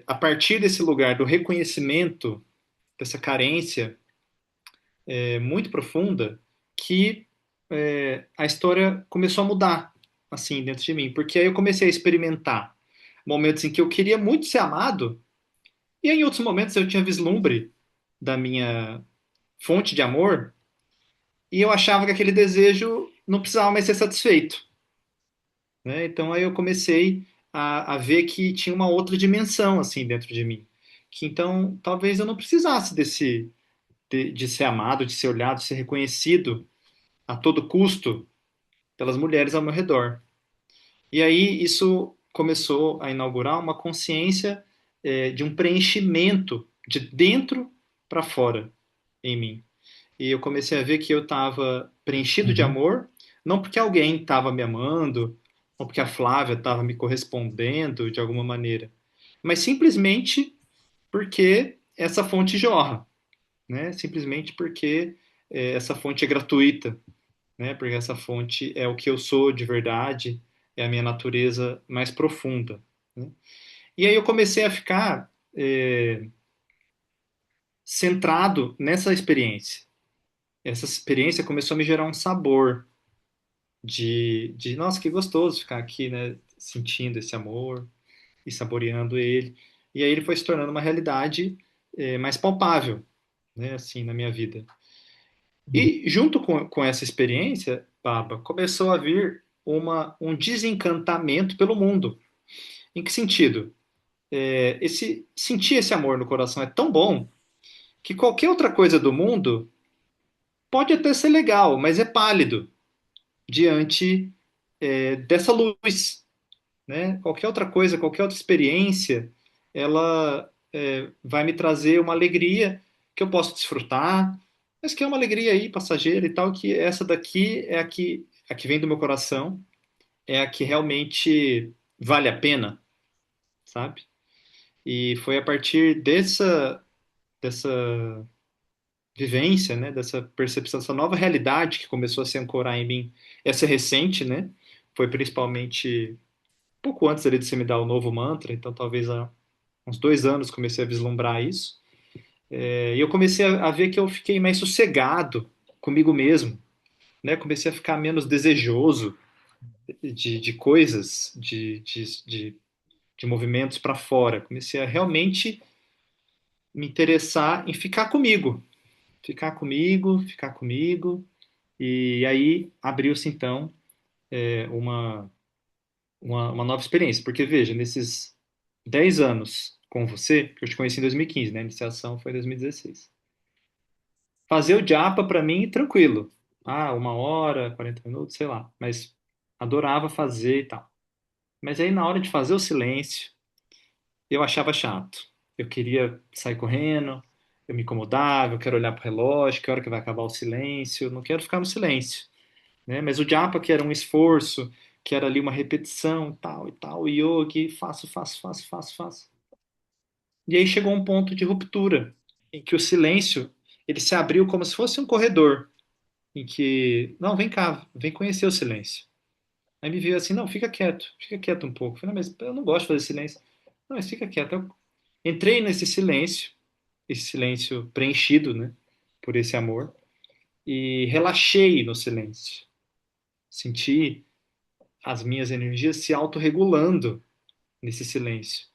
a partir desse lugar do reconhecimento dessa carência muito profunda que a história começou a mudar assim dentro de mim, porque aí eu comecei a experimentar momentos em que eu queria muito ser amado e em outros momentos eu tinha vislumbre da minha fonte de amor e eu achava que aquele desejo não precisava mais ser satisfeito, né? Então aí eu comecei a ver que tinha uma outra dimensão assim dentro de mim, que então talvez eu não precisasse de ser amado, de ser olhado, de ser reconhecido a todo custo pelas mulheres ao meu redor. E aí isso começou a inaugurar uma consciência de um preenchimento de dentro para fora em mim. E eu comecei a ver que eu estava preenchido de Uhum, amor, não porque alguém estava me amando, ou porque a Flávia estava me correspondendo de alguma maneira, mas simplesmente porque essa fonte jorra, né? Simplesmente porque essa fonte é gratuita, né? Porque essa fonte é o que eu sou de verdade, é a minha natureza mais profunda, né? E aí eu comecei a ficar centrado nessa experiência. Essa experiência começou a me gerar um sabor nossa, que gostoso ficar aqui, né? Sentindo esse amor e saboreando ele. E aí ele foi se tornando uma realidade mais palpável, né? Assim, na minha vida. uhum, E junto com essa experiência, Baba, começou a vir um desencantamento pelo mundo. Em que sentido? Sentir esse amor no coração é tão bom que qualquer outra coisa do mundo pode até ser legal, mas é pálido diante dessa luz, né? Qualquer outra coisa, qualquer outra experiência, ela vai me trazer uma alegria que eu posso desfrutar, mas que é uma alegria aí passageira e tal, que essa daqui é a que vem do meu coração, é a que realmente vale a pena, sabe? E foi a partir dessa vivência, né, dessa percepção, dessa nova realidade que começou a se ancorar em mim. Essa é recente, né? Foi principalmente pouco antes ali de você me dar o novo mantra, então talvez há uns 2 anos comecei a vislumbrar isso. E eu comecei a ver que eu fiquei mais sossegado comigo mesmo, né? Comecei a ficar menos desejoso de coisas, de movimentos para fora. Comecei a realmente me interessar em ficar comigo. E aí abriu-se então uma, uma nova experiência. Porque veja, nesses 10 anos com você, que eu te conheci em 2015, né? A iniciação foi em 2016. Fazer o japa para mim, tranquilo. Ah, 1 hora, 40 minutos, sei lá. Mas adorava fazer e tal. Mas aí na hora de fazer o silêncio, eu achava chato. Eu queria sair correndo, eu me incomodava, eu quero olhar para o relógio, que hora que vai acabar o silêncio, eu não quero ficar no silêncio, né? Mas o japa, que era um esforço, que era ali uma repetição, tal e tal, o yogi, faço, faço, faço, faço, faço. E aí chegou um ponto de ruptura, em que o silêncio, ele se abriu como se fosse um corredor, em que, não, vem cá, vem conhecer o silêncio. Aí me viu assim, não, fica quieto um pouco. Eu falei, não, mas eu não gosto de fazer silêncio. Não, mas fica quieto. Eu entrei nesse silêncio esse silêncio preenchido, né, por esse amor, e relaxei no silêncio. Senti as minhas energias se autorregulando nesse silêncio.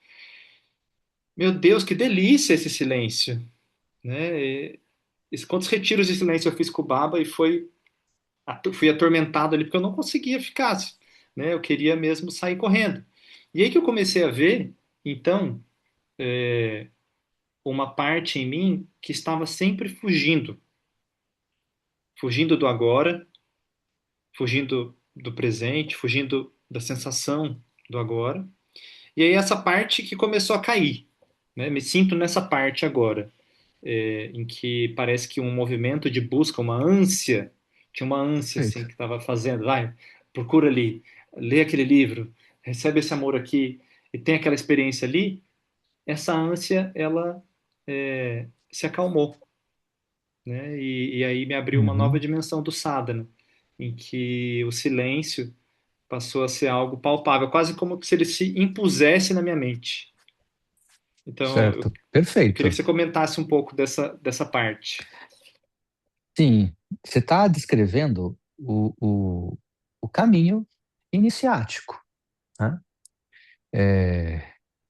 Meu Deus, que delícia esse silêncio, né? Quantos retiros de silêncio eu fiz com o Baba e fui atormentado ali porque eu não conseguia ficar, né? Eu queria mesmo sair correndo. E aí que eu comecei a ver, então, uma parte em mim que estava sempre fugindo, fugindo do agora, fugindo do presente, fugindo da sensação do agora. E aí essa parte que começou a cair, né? Me sinto nessa parte agora, em que parece que um movimento de busca, uma ânsia, tinha uma ânsia assim Perfeito. que estava fazendo, vai, procura ali, lê aquele livro, recebe esse amor aqui e tem aquela experiência ali. Essa ânsia ela se acalmou, né? E aí me abriu uma nova Uhum. dimensão do sadhana, em que o silêncio passou a ser algo palpável, quase como se ele se impusesse na minha mente. Então, Certo. eu queria que Perfeito. você comentasse um pouco dessa parte. Sim, você está descrevendo o caminho iniciático, né?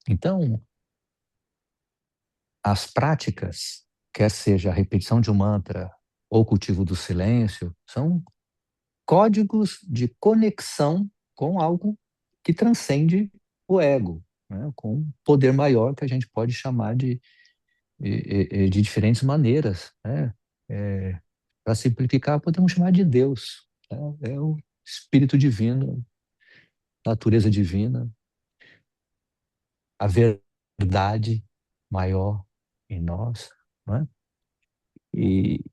Então, as práticas, quer seja a repetição de um mantra ou cultivo do silêncio, são códigos de conexão com algo que transcende o ego, né? Com um poder maior que a gente pode chamar de diferentes maneiras, né? Para simplificar, podemos chamar de Deus, né? É o Espírito Divino, natureza divina, a verdade maior em nós, né? E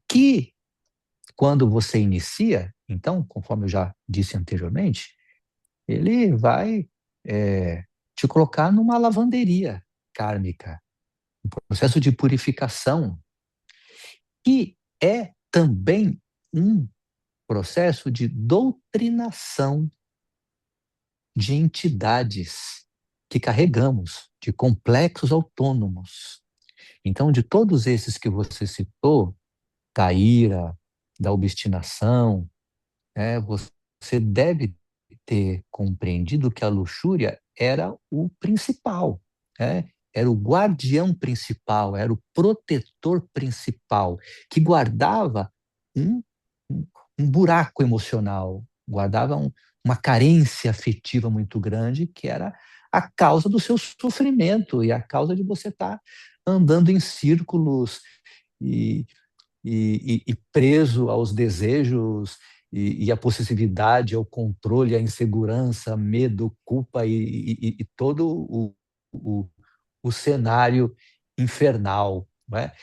que, quando você inicia, então, conforme eu já disse anteriormente, ele vai te colocar numa lavanderia kármica, um processo de purificação, que é também um processo de doutrinação de entidades que carregamos, de complexos autônomos. Então, de todos esses que você citou, da ira, da obstinação, você deve ter compreendido que a luxúria era o principal, né? Era o guardião principal, era o protetor principal, que guardava um, um, um buraco emocional, guardava uma carência afetiva muito grande, que era a causa do seu sofrimento e a causa de você estar andando em círculos e e preso aos desejos e à possessividade, ao controle, à insegurança, medo, culpa e todo o, o cenário infernal. Não é?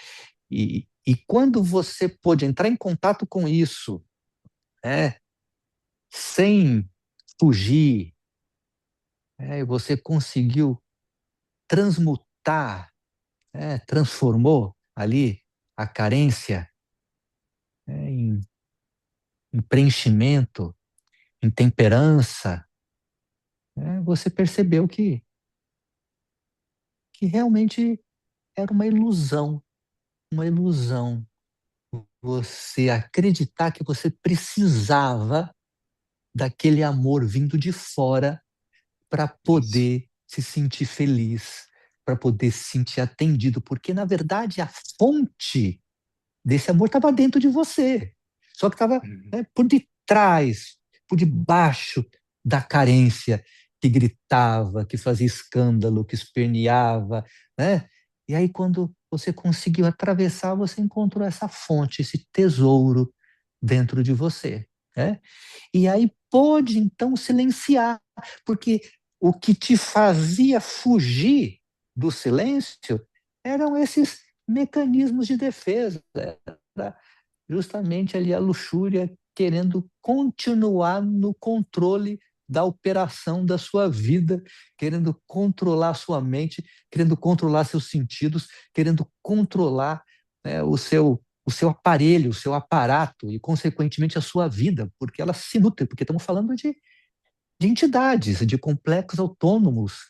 E quando você pôde entrar em contato com isso, né, sem fugir, você conseguiu transmutar, transformou ali a carência, em, em preenchimento, em temperança, você percebeu que realmente era uma ilusão. Você acreditar que você precisava daquele amor vindo de fora para Isso. poder se sentir feliz, para poder se sentir atendido, porque na verdade a fonte desse amor estava dentro de você, só que estava, Uhum. né, por detrás, por debaixo da carência que gritava, que fazia escândalo, que esperneava, né? E aí quando você conseguiu atravessar, você encontrou essa fonte, esse tesouro dentro de você, né? E aí pôde então silenciar, porque o que te fazia fugir do silêncio eram esses mecanismos de defesa, era justamente ali a luxúria querendo continuar no controle da operação da sua vida, querendo controlar sua mente, querendo controlar seus sentidos, querendo controlar, né, o seu aparelho, o seu aparato e, consequentemente, a sua vida, porque ela se nutre, porque estamos falando de entidades, de complexos autônomos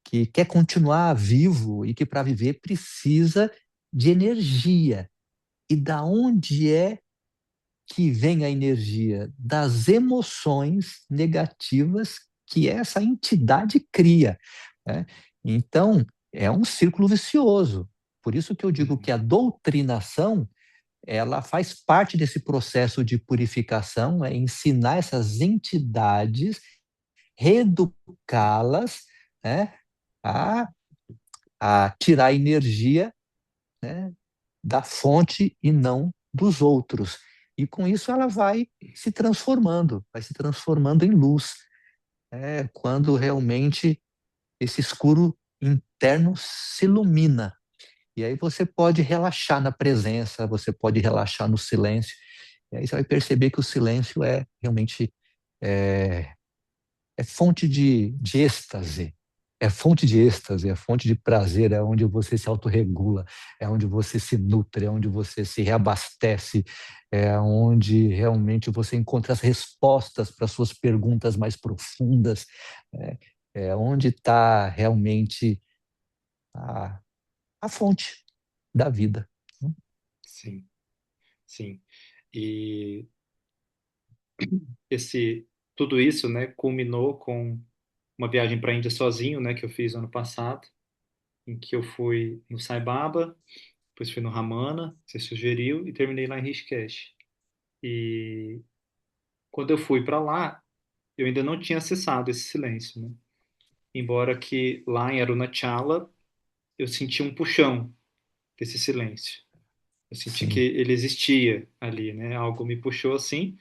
que quer continuar vivo e que para viver precisa de energia. E da onde é que vem a energia? Das emoções negativas que essa entidade cria, né? Então, é um círculo vicioso. Por isso que eu digo que Uhum. a doutrinação ela faz parte desse processo de purificação, é ensinar essas entidades, reeducá-las, né, a, a tirar energia, né, da fonte e não dos outros. E com isso ela vai se transformando em luz, quando realmente esse escuro interno se ilumina. E aí você pode relaxar na presença, você pode relaxar no silêncio. E aí você vai perceber que o silêncio é realmente é, é fonte de êxtase. É fonte de êxtase, é fonte de prazer, é onde você se autorregula, é onde você se nutre, é onde você se reabastece, é onde realmente você encontra as respostas para suas perguntas mais profundas, é, é onde está realmente a, a fonte da vida. Sim, sim. E esse, tudo isso, né, culminou com uma viagem para a Índia sozinho, né, que eu fiz ano passado, em que eu fui no Sai Baba, depois fui no Ramana, você sugeriu, e terminei lá em Rishikesh. E quando eu fui para lá, eu ainda não tinha acessado esse silêncio, né? Embora que lá em Arunachala eu senti um puxão desse silêncio. Eu senti que Sim, ele existia ali, né? Algo me puxou assim.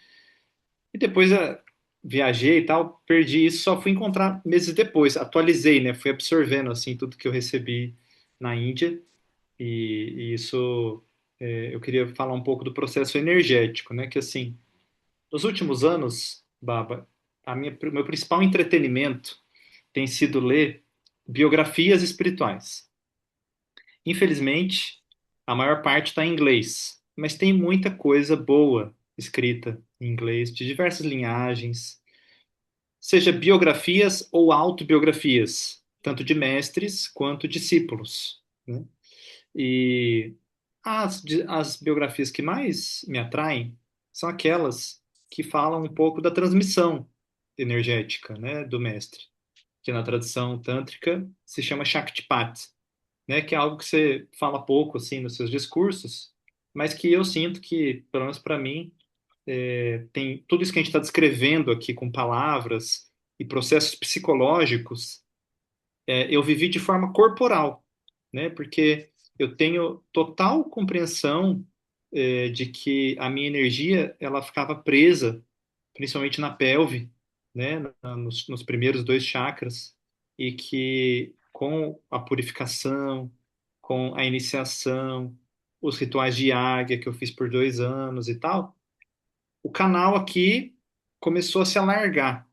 E depois viajei e tal, perdi isso, só fui encontrar meses depois. Atualizei, né? Fui absorvendo assim tudo que eu recebi na Índia e isso eu queria falar um pouco do processo energético, né? Que assim, nos últimos anos, Baba, meu principal entretenimento tem sido ler biografias espirituais. Infelizmente, a maior parte está em inglês, mas tem muita coisa boa escrita em inglês, de diversas linhagens, seja biografias ou autobiografias, tanto de mestres quanto discípulos, né? E as biografias que mais me atraem são aquelas que falam um pouco da transmissão energética, né, do mestre, que na tradição tântrica se chama Shaktipat, né, que é algo que você fala pouco assim nos seus discursos, mas que eu sinto que, pelo menos para mim, tem tudo isso que a gente está descrevendo aqui com palavras e processos psicológicos, eu vivi de forma corporal, né, porque eu tenho total compreensão de que a minha energia ela ficava presa, principalmente na pelve, né, nos primeiros dois chakras, e que com a purificação, com a iniciação, os rituais de águia que eu fiz por 2 anos e tal, o canal aqui começou a se alargar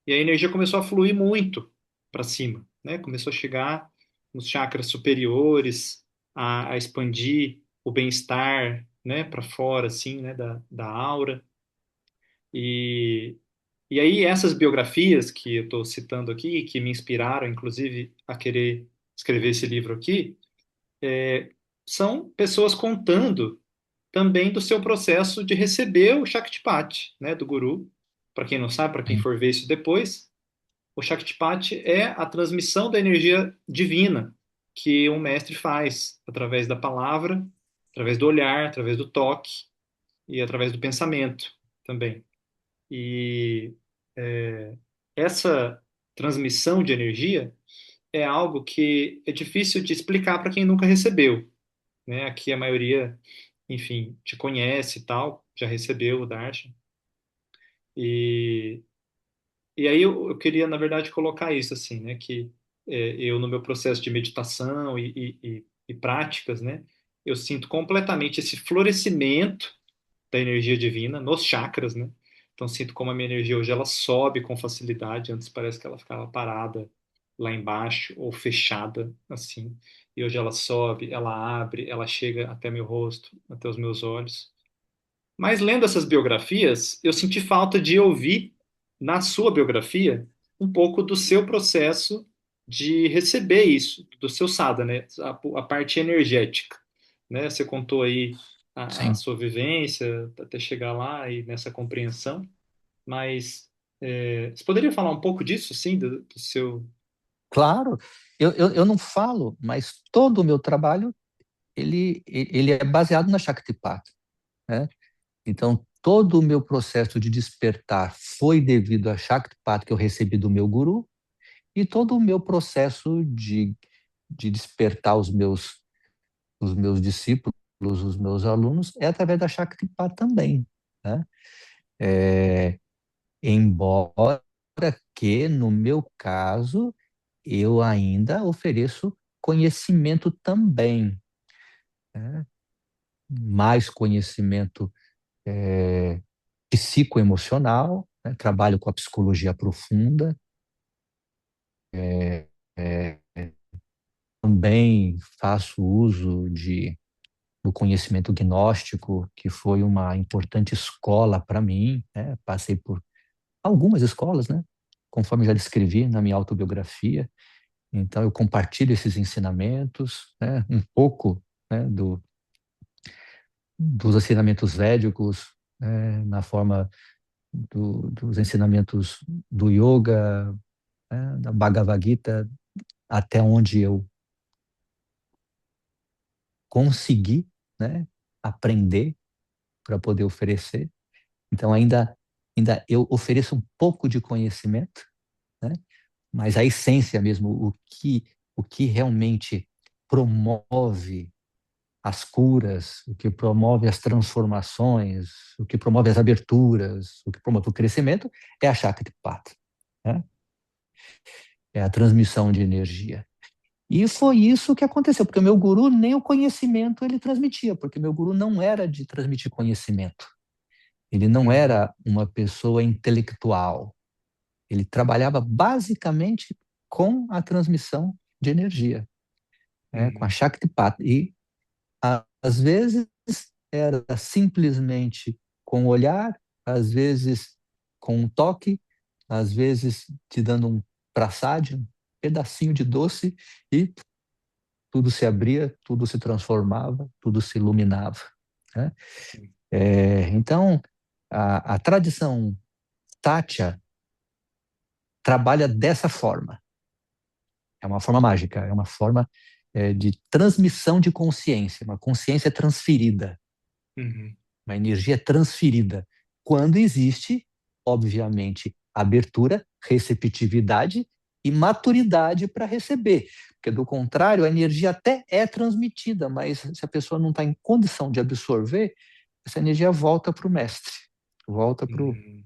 e a energia começou a fluir muito para cima, né? Começou a chegar nos chakras superiores, a expandir o bem-estar, né, para fora, assim, né, da aura. E, e aí essas biografias que eu estou citando aqui, que me inspiraram, inclusive, a querer escrever esse livro aqui, são pessoas contando também do seu processo de receber o Shaktipat, né, do guru. Para quem não sabe, para quem sim, for ver isso depois, o Shaktipat é a transmissão da energia divina que um mestre faz através da palavra, através do olhar, através do toque e através do pensamento também. E é, essa transmissão de energia é algo que é difícil de explicar para quem nunca recebeu, né? Aqui a maioria, enfim, te conhece e tal, já recebeu o darshan. E, e aí eu queria, na verdade, colocar isso assim, né? Que eu, no meu processo de meditação e práticas, né? Eu sinto completamente esse florescimento da energia divina nos chakras, né? Então sinto como a minha energia hoje ela sobe com facilidade. Antes parece que ela ficava parada lá embaixo ou fechada assim. E hoje ela sobe, ela abre, ela chega até meu rosto, até os meus olhos. Mas lendo essas biografias, eu senti falta de ouvir na sua biografia um pouco do seu processo de receber isso do seu sada, né? A parte energética, né? Você contou aí a Sim, sua vivência até chegar lá e nessa compreensão, mas você poderia falar um pouco disso, sim, do seu... claro. Eu não falo, mas todo o meu trabalho ele é baseado na Shaktipat, né? Então, todo o meu processo de despertar foi devido à Shaktipat que eu recebi do meu guru, e todo o meu processo de despertar os meus discípulos, os meus alunos, é através da Shaktipat também, né? É, embora que, no meu caso, eu ainda ofereço conhecimento também, né? Mais conhecimento psicoemocional, né? Trabalho com a psicologia profunda, é, também faço uso do conhecimento gnóstico, que foi uma importante escola para mim, né? Passei por algumas escolas, né? Conforme já descrevi na minha autobiografia. Então, eu compartilho esses ensinamentos, né? Um pouco, né? Dos ensinamentos védicos, né? Na forma dos ensinamentos do yoga, né? Da Bhagavad Gita, até onde eu consegui, né? Aprender para poder oferecer. Então, ainda eu ofereço um pouco de conhecimento, né? Mas a essência mesmo, o que realmente promove as curas, o que promove as transformações, o que promove as aberturas, o que promove o crescimento, é a Shaktipat, né? É a transmissão de energia. E foi isso que aconteceu, porque o meu guru nem o conhecimento ele transmitia, porque meu guru não era de transmitir conhecimento. Ele não Uhum, era uma pessoa intelectual. Ele trabalhava basicamente com a transmissão de energia, né, com a uhum, Shaktipat. E às vezes era simplesmente com o olhar, às vezes com um toque, às vezes te dando um prasad, um pedacinho de doce, e tudo se abria, tudo se transformava, tudo se iluminava, né? sim, Então, a tradição Tátia trabalha dessa forma. É uma forma mágica, é uma forma de transmissão de consciência, uma consciência transferida, uhum, uma energia transferida, quando existe, obviamente, abertura, receptividade e maturidade para receber. Porque, do contrário, a energia até é transmitida, mas se a pessoa não está em condição de absorver, essa energia volta para o mestre, volta para o uhum,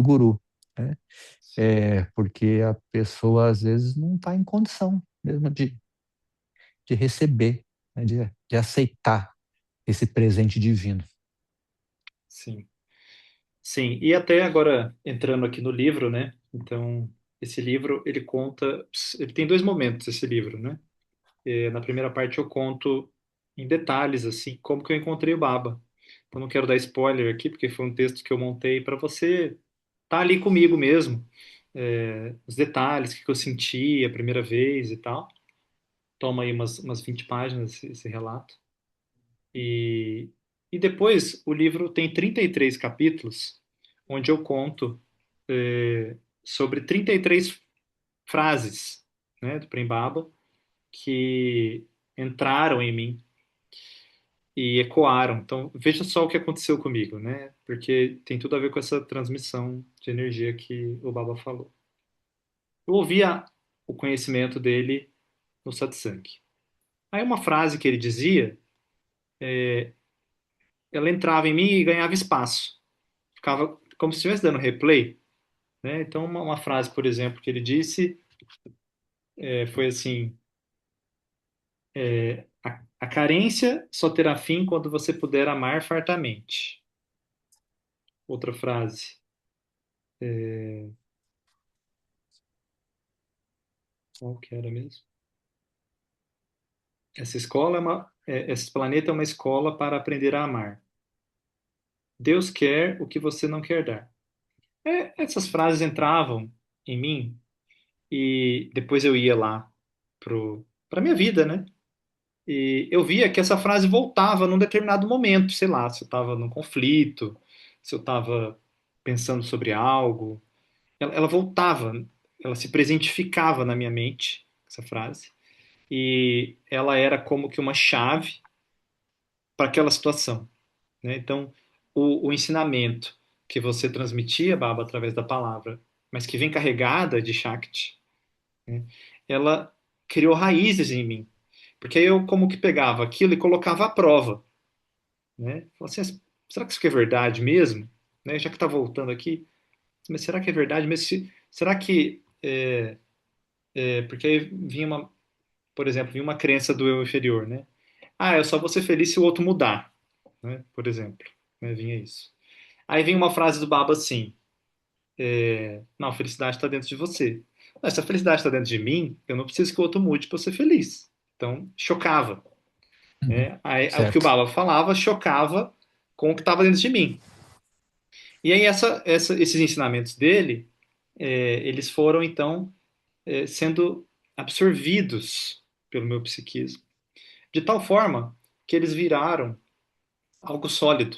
guru, né? sim, Porque a pessoa, às vezes, não está em condição mesmo de receber, né? De aceitar esse presente divino. sim. Sim, e até agora entrando aqui no livro, né? Então, esse livro, ele conta, ele tem dois momentos, esse livro, né? Na primeira parte eu conto em detalhes, assim, como que eu encontrei o Baba. Eu não quero dar spoiler aqui, porque foi um texto que eu montei para você estar ali comigo mesmo. Os detalhes, o que que eu senti a primeira vez e tal. Toma aí umas 20 páginas esse relato. E, e depois o livro tem 33 capítulos, onde eu conto sobre 33 frases, né, do Prem Baba que entraram em mim e ecoaram. Então, veja só o que aconteceu comigo, né? Porque tem tudo a ver com essa transmissão de energia que o Baba falou. Eu ouvia o conhecimento dele no satsang. Aí uma frase que ele dizia, ela entrava em mim e ganhava espaço. Ficava como se estivesse dando replay, né? Então, uma frase, por exemplo, que ele disse foi assim: a carência só terá fim quando você puder amar fartamente. Outra frase, qual que era mesmo? Essa escola esse planeta é uma escola para aprender a amar. Deus quer o que você não quer dar. Essas frases entravam em mim e depois eu ia lá para minha vida, né? E eu via que essa frase voltava num determinado momento, sei lá, se eu estava num conflito, se eu estava pensando sobre algo, ela voltava, ela se presentificava na minha mente, essa frase, e ela era como que uma chave para aquela situação, né? Então, o ensinamento que você transmitia, Baba, através da palavra, mas que vem carregada de Shakti, né? Ela criou raízes em mim, porque aí eu como que pegava aquilo e colocava à prova, né? Falei assim, será que isso aqui é verdade mesmo? Né? Já que está voltando aqui, mas será que é verdade mesmo? Será que porque aí vinha uma, por exemplo, vinha uma crença do eu inferior, né? Ah, eu só vou ser feliz se o outro mudar, né? Por exemplo, né? Vinha isso. Aí vinha uma frase do Baba assim: não, a felicidade está dentro de você. Mas se a felicidade está dentro de mim, eu não preciso que o outro mude para eu ser feliz. Então, chocava, Uhum. né? Aí, o que o Certo. Baba falava chocava com o que estava dentro de mim. E aí esses ensinamentos dele, eles foram então sendo absorvidos pelo meu psiquismo, de tal forma que eles viraram algo sólido,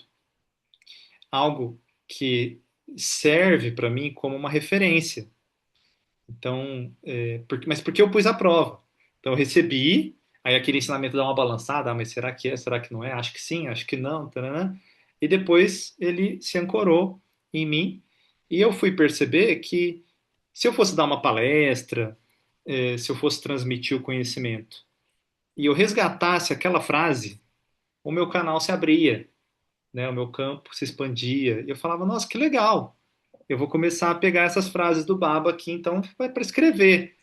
algo que serve para mim como uma referência. Então, mas porque eu pus à prova. Então, eu recebi, aí aquele ensinamento dá uma balançada, mas será que é, será que não é? Acho que sim, acho que não, taranã. E depois ele se ancorou em mim, e eu fui perceber que se eu fosse dar uma palestra, se eu fosse transmitir o conhecimento, e eu resgatasse aquela frase, o meu canal se abria, né? O meu campo se expandia, e eu falava, nossa, que legal! Eu vou começar a pegar essas frases do Baba aqui, então, vai para escrever.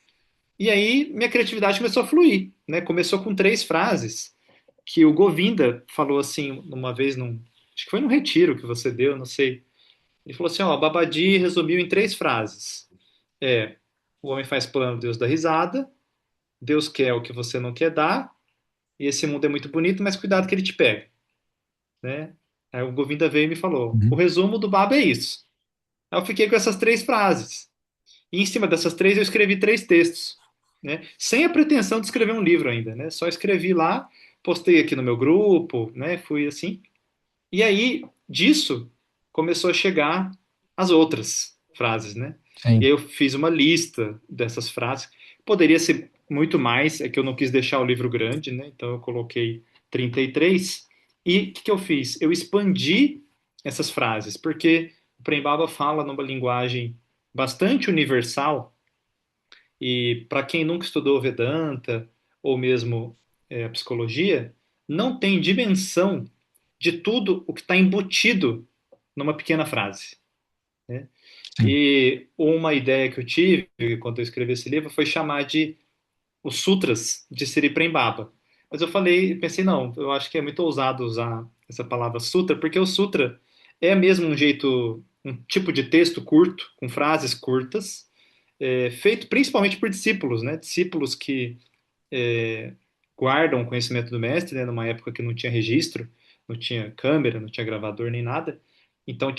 E aí minha criatividade começou a fluir, né? Começou com três frases que o Govinda falou assim uma vez acho que foi num retiro que você deu, não sei. Ele falou assim, ó, Babaji resumiu em três frases. O homem faz plano, Deus dá risada, Deus quer o que você não quer dar, e esse mundo é muito bonito, mas cuidado que ele te pega, né? Aí o Govinda veio e me falou, o Uhum. resumo do Baba é isso. Aí eu fiquei com essas três frases. E em cima dessas três eu escrevi três textos, né? Sem a pretensão de escrever um livro ainda, né? Só escrevi lá, postei aqui no meu grupo, né? Fui assim. E aí disso começou a chegar as outras frases, né? E Sim. aí eu fiz uma lista dessas frases. Poderia ser muito mais, é que eu não quis deixar o livro grande, né? Então eu coloquei 33. E o que que eu fiz? Eu expandi essas frases, porque o Prem Baba fala numa linguagem bastante universal e para quem nunca estudou Vedanta ou mesmo a psicologia, não tem dimensão de tudo o que está embutido numa pequena frase, né? Sim. E uma ideia que eu tive quando eu escrevi esse livro foi chamar de os Sutras de Sri Prembaba. Mas eu falei, pensei, não, eu acho que é muito ousado usar essa palavra sutra, porque o sutra é mesmo um jeito, um tipo de texto curto, com frases curtas, feito principalmente por discípulos, né? Discípulos que guardam o conhecimento do mestre, né? Numa época que não tinha registro, não tinha câmera, não tinha gravador nem nada. Então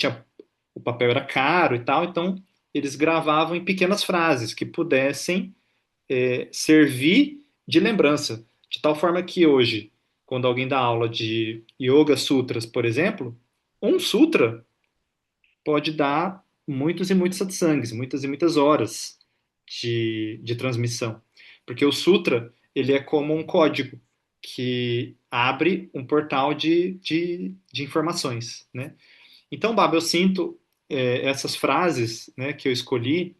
o papel era caro e tal, então eles gravavam em pequenas frases que pudessem servir de lembrança. De tal forma que hoje, quando alguém dá aula de Yoga Sutras, por exemplo, um sutra pode dar muitos e muitos satsangs, muitas e muitas horas de transmissão. Porque o sutra, ele é como um código que abre um portal de informações, né? Então, Baba, eu sinto essas frases, né, que eu escolhi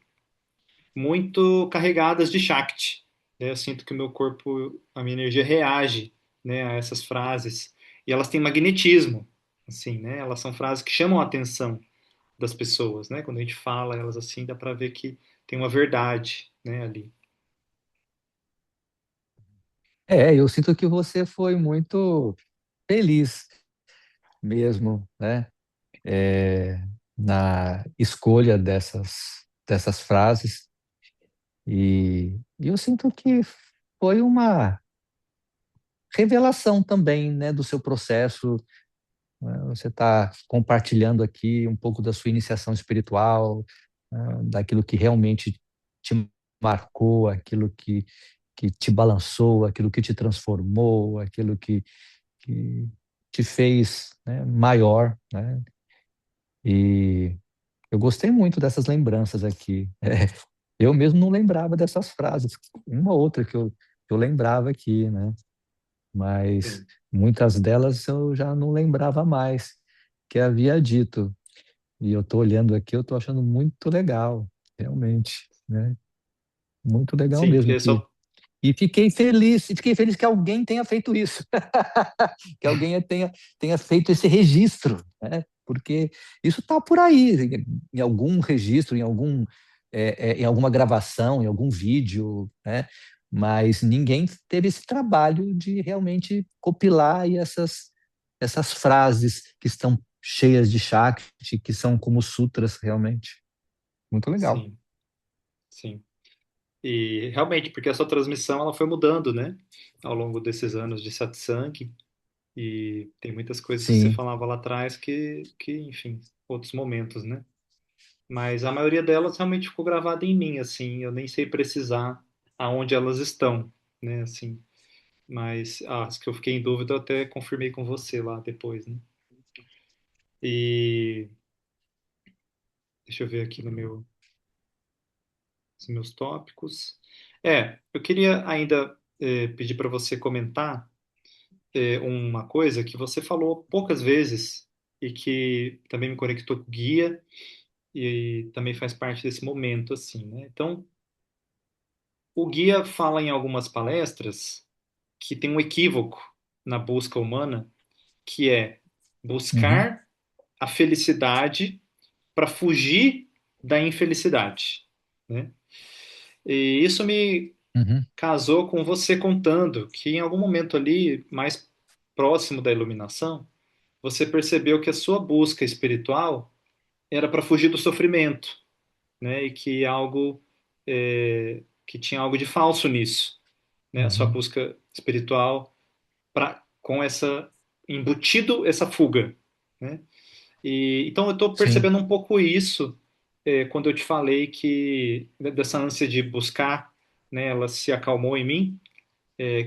muito carregadas de Shakti, né? Eu sinto que o meu corpo, a minha energia reage, né, a essas frases. E elas têm magnetismo, assim, né? Elas são frases que chamam a atenção das pessoas, né? Quando a gente fala elas assim, dá para ver que tem uma verdade, né, ali. Eu sinto que você foi muito feliz mesmo, né? É, na escolha dessas frases. E eu sinto que foi uma revelação também, né, do seu processo. Né? Você está compartilhando aqui um pouco da sua iniciação espiritual, daquilo que realmente te marcou, aquilo que te balançou, aquilo que te transformou, aquilo que te fez, né, maior, né? E eu gostei muito dessas lembranças aqui. Eu mesmo não lembrava dessas frases, uma ou outra que eu lembrava aqui, né? Mas Sim, muitas delas eu já não lembrava mais que havia dito. E eu estou olhando aqui, eu estou achando muito legal, realmente, né? Muito legal sim, mesmo porque que só. e fiquei feliz que alguém tenha feito isso, que alguém tenha feito esse registro, né? Porque isso está por aí, em algum registro, em alguma gravação, em algum vídeo, né? Mas ninguém teve esse trabalho de realmente compilar aí essas frases que estão cheias de Shakti, que são como sutras realmente. Muito legal. Sim, sim. E realmente, porque essa transmissão ela foi mudando, né? Ao longo desses anos de satsang. E tem muitas coisas que você Sim. falava lá atrás enfim, outros momentos, né? Mas a maioria delas realmente ficou gravada em mim, assim. Eu nem sei precisar aonde elas estão, né? Assim. Mas as que eu fiquei em dúvida eu até confirmei com você lá depois, né? E deixa eu ver aqui no nos meus tópicos. Eu queria ainda pedir para você comentar uma coisa que você falou poucas vezes e que também me conectou com o guia e também faz parte desse momento, assim, né? Então, o guia fala em algumas palestras que tem um equívoco na busca humana, que é Uhum, buscar a felicidade para fugir da infelicidade, né? E isso me uhum, casou com você contando que em algum momento ali, mais próximo da iluminação, você percebeu que a sua busca espiritual era para fugir do sofrimento, né? E que que tinha algo de falso nisso, né? A sua uhum. busca espiritual para com essa embutido essa fuga, né? E então eu estou Sim. percebendo um pouco isso quando eu te falei que dessa ânsia de buscar, né? Ela se acalmou em mim,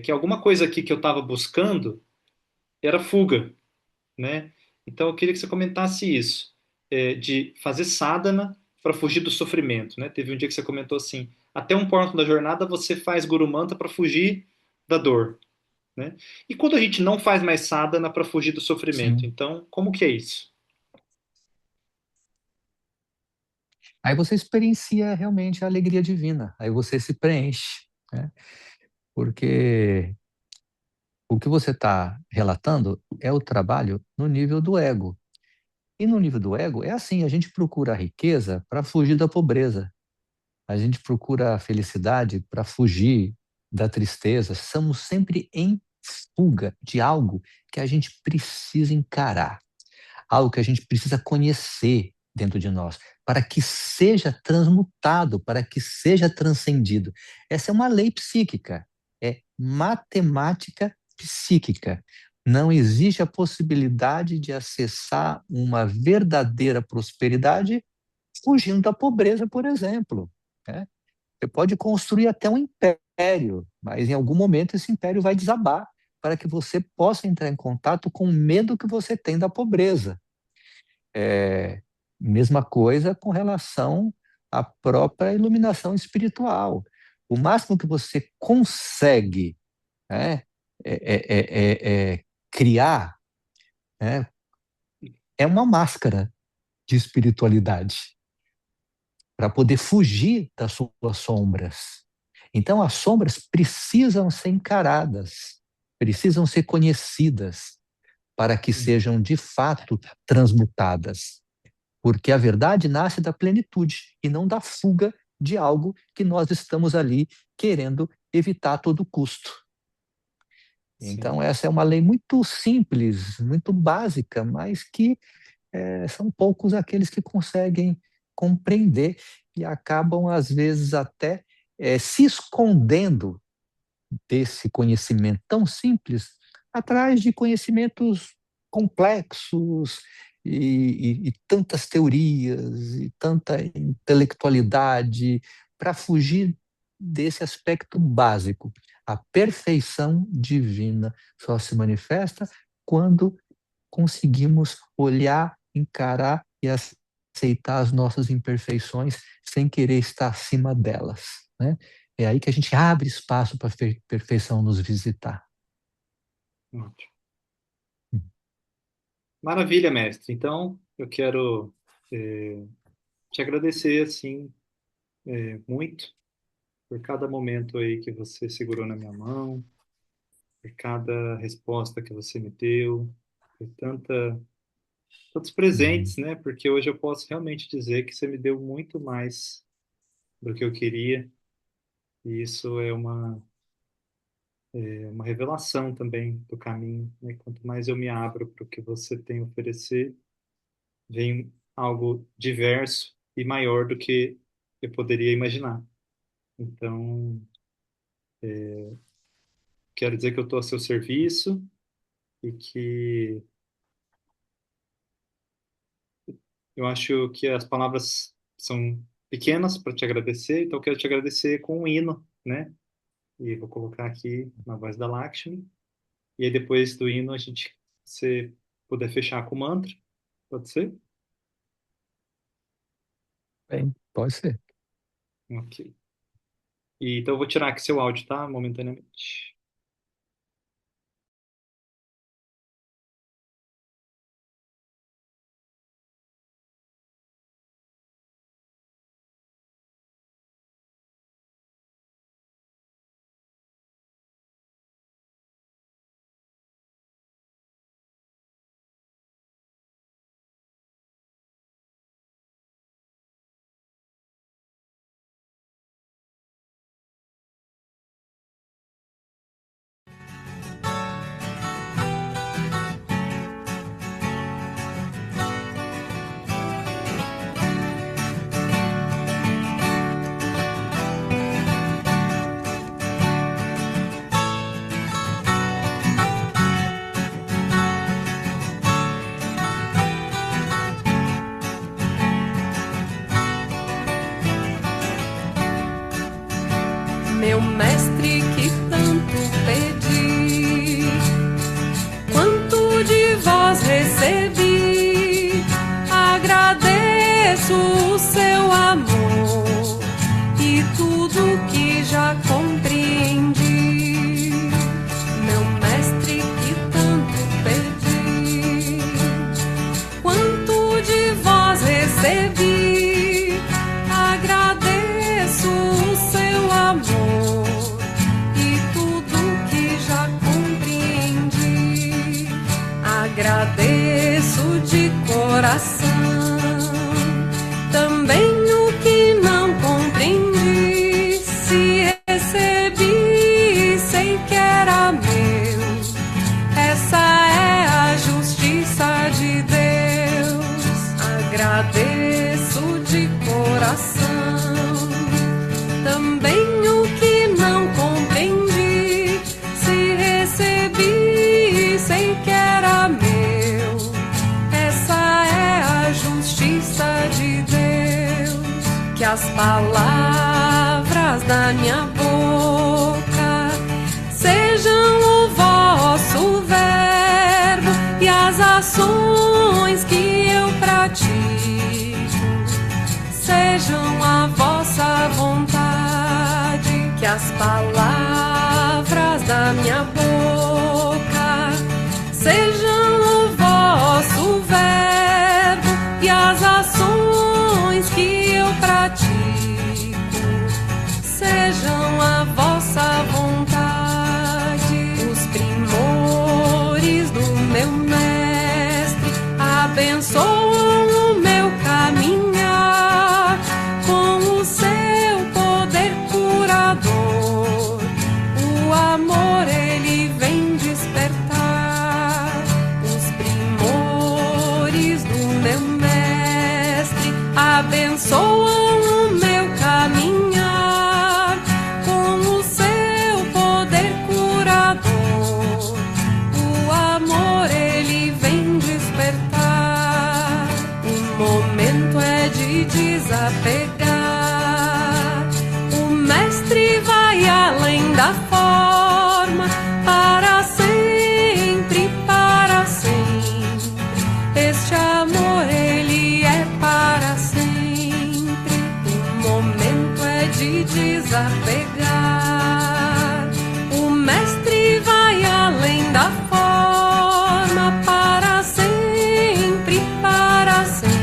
que alguma coisa aqui que eu estava buscando era fuga, né? Então eu queria que você comentasse isso, de fazer sadhana para fugir do sofrimento, né? Teve um dia que você comentou assim, até um ponto da jornada você faz Guru Mantra para fugir da dor, né? E quando a gente não faz mais sadhana para fugir do sofrimento, Sim. então como que é isso? Aí você experiencia realmente a alegria divina, aí você se preenche, né? Porque o que você está relatando é o trabalho no nível do ego. E no nível do ego é assim, a gente procura a riqueza para fugir da pobreza, a gente procura a felicidade para fugir da tristeza, estamos sempre em fuga de algo que a gente precisa encarar, algo que a gente precisa conhecer dentro de nós, para que seja transmutado, para que seja transcendido. Essa é uma lei psíquica, é matemática psíquica. Não existe a possibilidade de acessar uma verdadeira prosperidade fugindo da pobreza, por exemplo, né? Você pode construir até um império, mas em algum momento esse império vai desabar para que você possa entrar em contato com o medo que você tem da pobreza. É, mesma coisa com relação à própria iluminação espiritual. O máximo que você consegue, né, criar, né, é uma máscara de espiritualidade para poder fugir das suas sombras. Então, as sombras precisam ser encaradas, precisam ser conhecidas para que Uhum. sejam de fato transmutadas. Porque a verdade nasce da plenitude e não da fuga de algo que nós estamos ali querendo evitar a todo custo. Sim, Então, essa é uma lei muito simples, muito básica, mas que são poucos aqueles que conseguem compreender e acabam, às vezes, até se escondendo desse conhecimento tão simples atrás de conhecimentos complexos e tantas teorias e tanta intelectualidade para fugir desse aspecto básico. A perfeição divina só se manifesta quando conseguimos olhar, encarar e aceitar as nossas imperfeições sem querer estar acima delas, né? É aí que a gente abre espaço para a perfeição nos visitar. Ótimo. Maravilha, mestre. Então, eu quero te agradecer, assim, muito por cada momento aí que você segurou na minha mão, por cada resposta que você me deu, por tantos presentes, né? Porque hoje eu posso realmente dizer que você me deu muito mais do que eu queria, e isso é uma revelação também do caminho, né? Quanto mais eu me abro para o que você tem a oferecer, vem algo diverso e maior do que eu poderia imaginar. Então, quero dizer que eu estou a seu serviço e que eu acho que as palavras são pequenas para te agradecer, então eu quero te agradecer com um hino, né? E vou colocar aqui na voz da Lakshmi. E aí depois do hino se puder fechar com o mantra, pode ser? Bem, pode ser. Ok. Então eu vou tirar aqui seu áudio, tá? Momentaneamente. Meu mestre que tanto pedi, quanto de vós recebi, agradeço o seu amor e tudo que já compreendi. Meu mestre que tanto pedi, quanto de vós recebi, agradeço o seu amor e tudo que já compreendi. Agradeço de coração também o que não compreendi. Se recebi, sei que era meu. Essa é a justiça de Deus. Agradeço de coração também o que não compreendi. Se recebi, sei que era meu. Essa é a justiça de Deus. Que as palavras da minha boca sejam o vosso verbo e as ações que eu pratico sejam a vossa vontade. Que as palavras da minha boca sejam o vosso verbo e as ações que eu pratico sejam a vossa vontade. Os primores do meu mestre abençoam o meu caminhar com o seu poder curador. O amor ele vem despertar. Os primores do meu mestre abençoam o meu caminhar com o seu poder curador. O amor ele vem despertar. O momento é de desapegar. O mestre desapegar. O mestre vai além da forma para sempre, para sempre.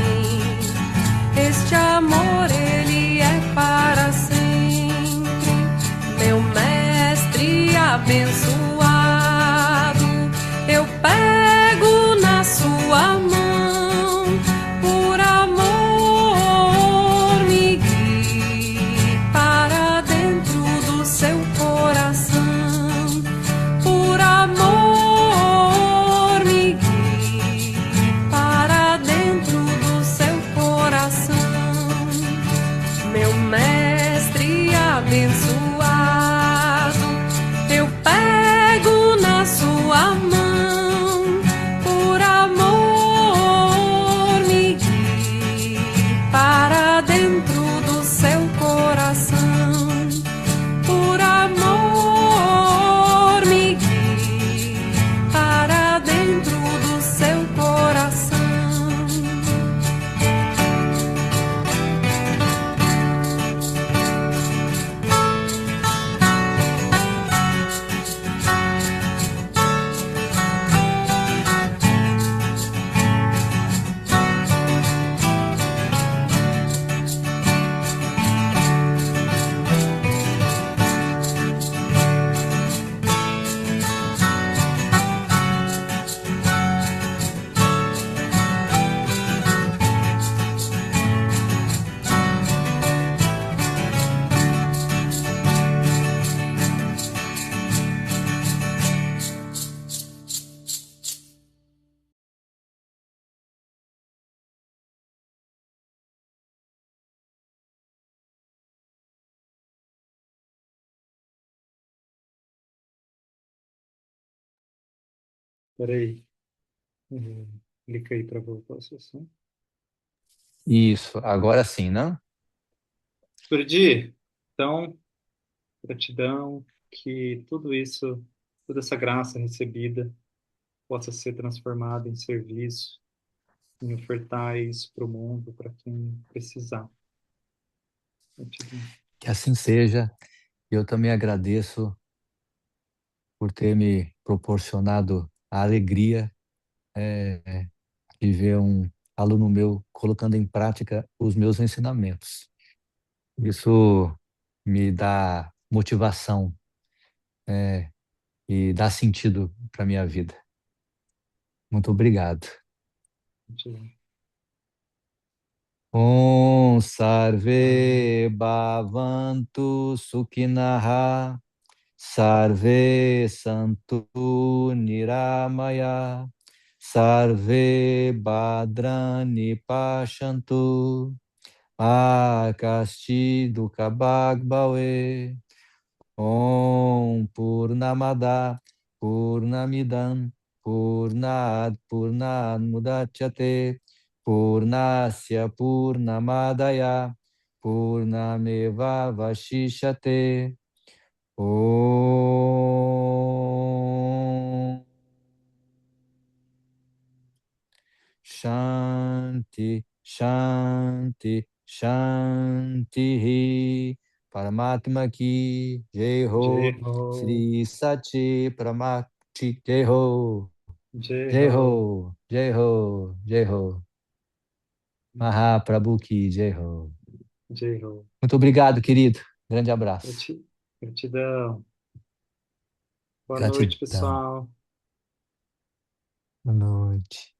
Este amor, ele é para sempre. Meu mestre abençoado, eu pego na sua mão, por amor me guie para dentro do seu coração, por amor me guie para dentro do seu coração. Meu mestre abençoado, eu pego na sua mão, por amor me guie para dentro do seu coração, por amor me guie para dentro do seu coração. Peraí. Clica aí para voltar a sessão. Isso, agora sim, né? Surdi, então, gratidão, que tudo isso, toda essa graça recebida possa ser transformada em serviço, em ofertar isso para o mundo, para quem precisar. Gratidão. Que assim seja. Eu também agradeço por ter me proporcionado a alegria de ver um aluno meu colocando em prática os meus ensinamentos. Isso me dá motivação, e dá sentido para a minha vida. Muito obrigado. Gratidão. Om Sarve Bhavantu Sukhinaha Sarve Santu Niramaya Sarve Bhadrani Pashantu Akasti Dukhabhagbawe Om Purnamada Purnamidam Purnat Purnamudachyate Purnasya Purnamadaya Purnameva Vashishate Om Shanti Shanti Shanti Paramatma ki Jai Ho Jai Ho, Sri Sachi Paramati Jai Ho Jai Jai Ho, Ho Jai Ho Jai Ho Mahaprabhu ki Jai Ho. Jai Ho. Muito obrigado, querido. Grande abraço. Gratidão. Boa noite, Gratidão. pessoal. Boa noite.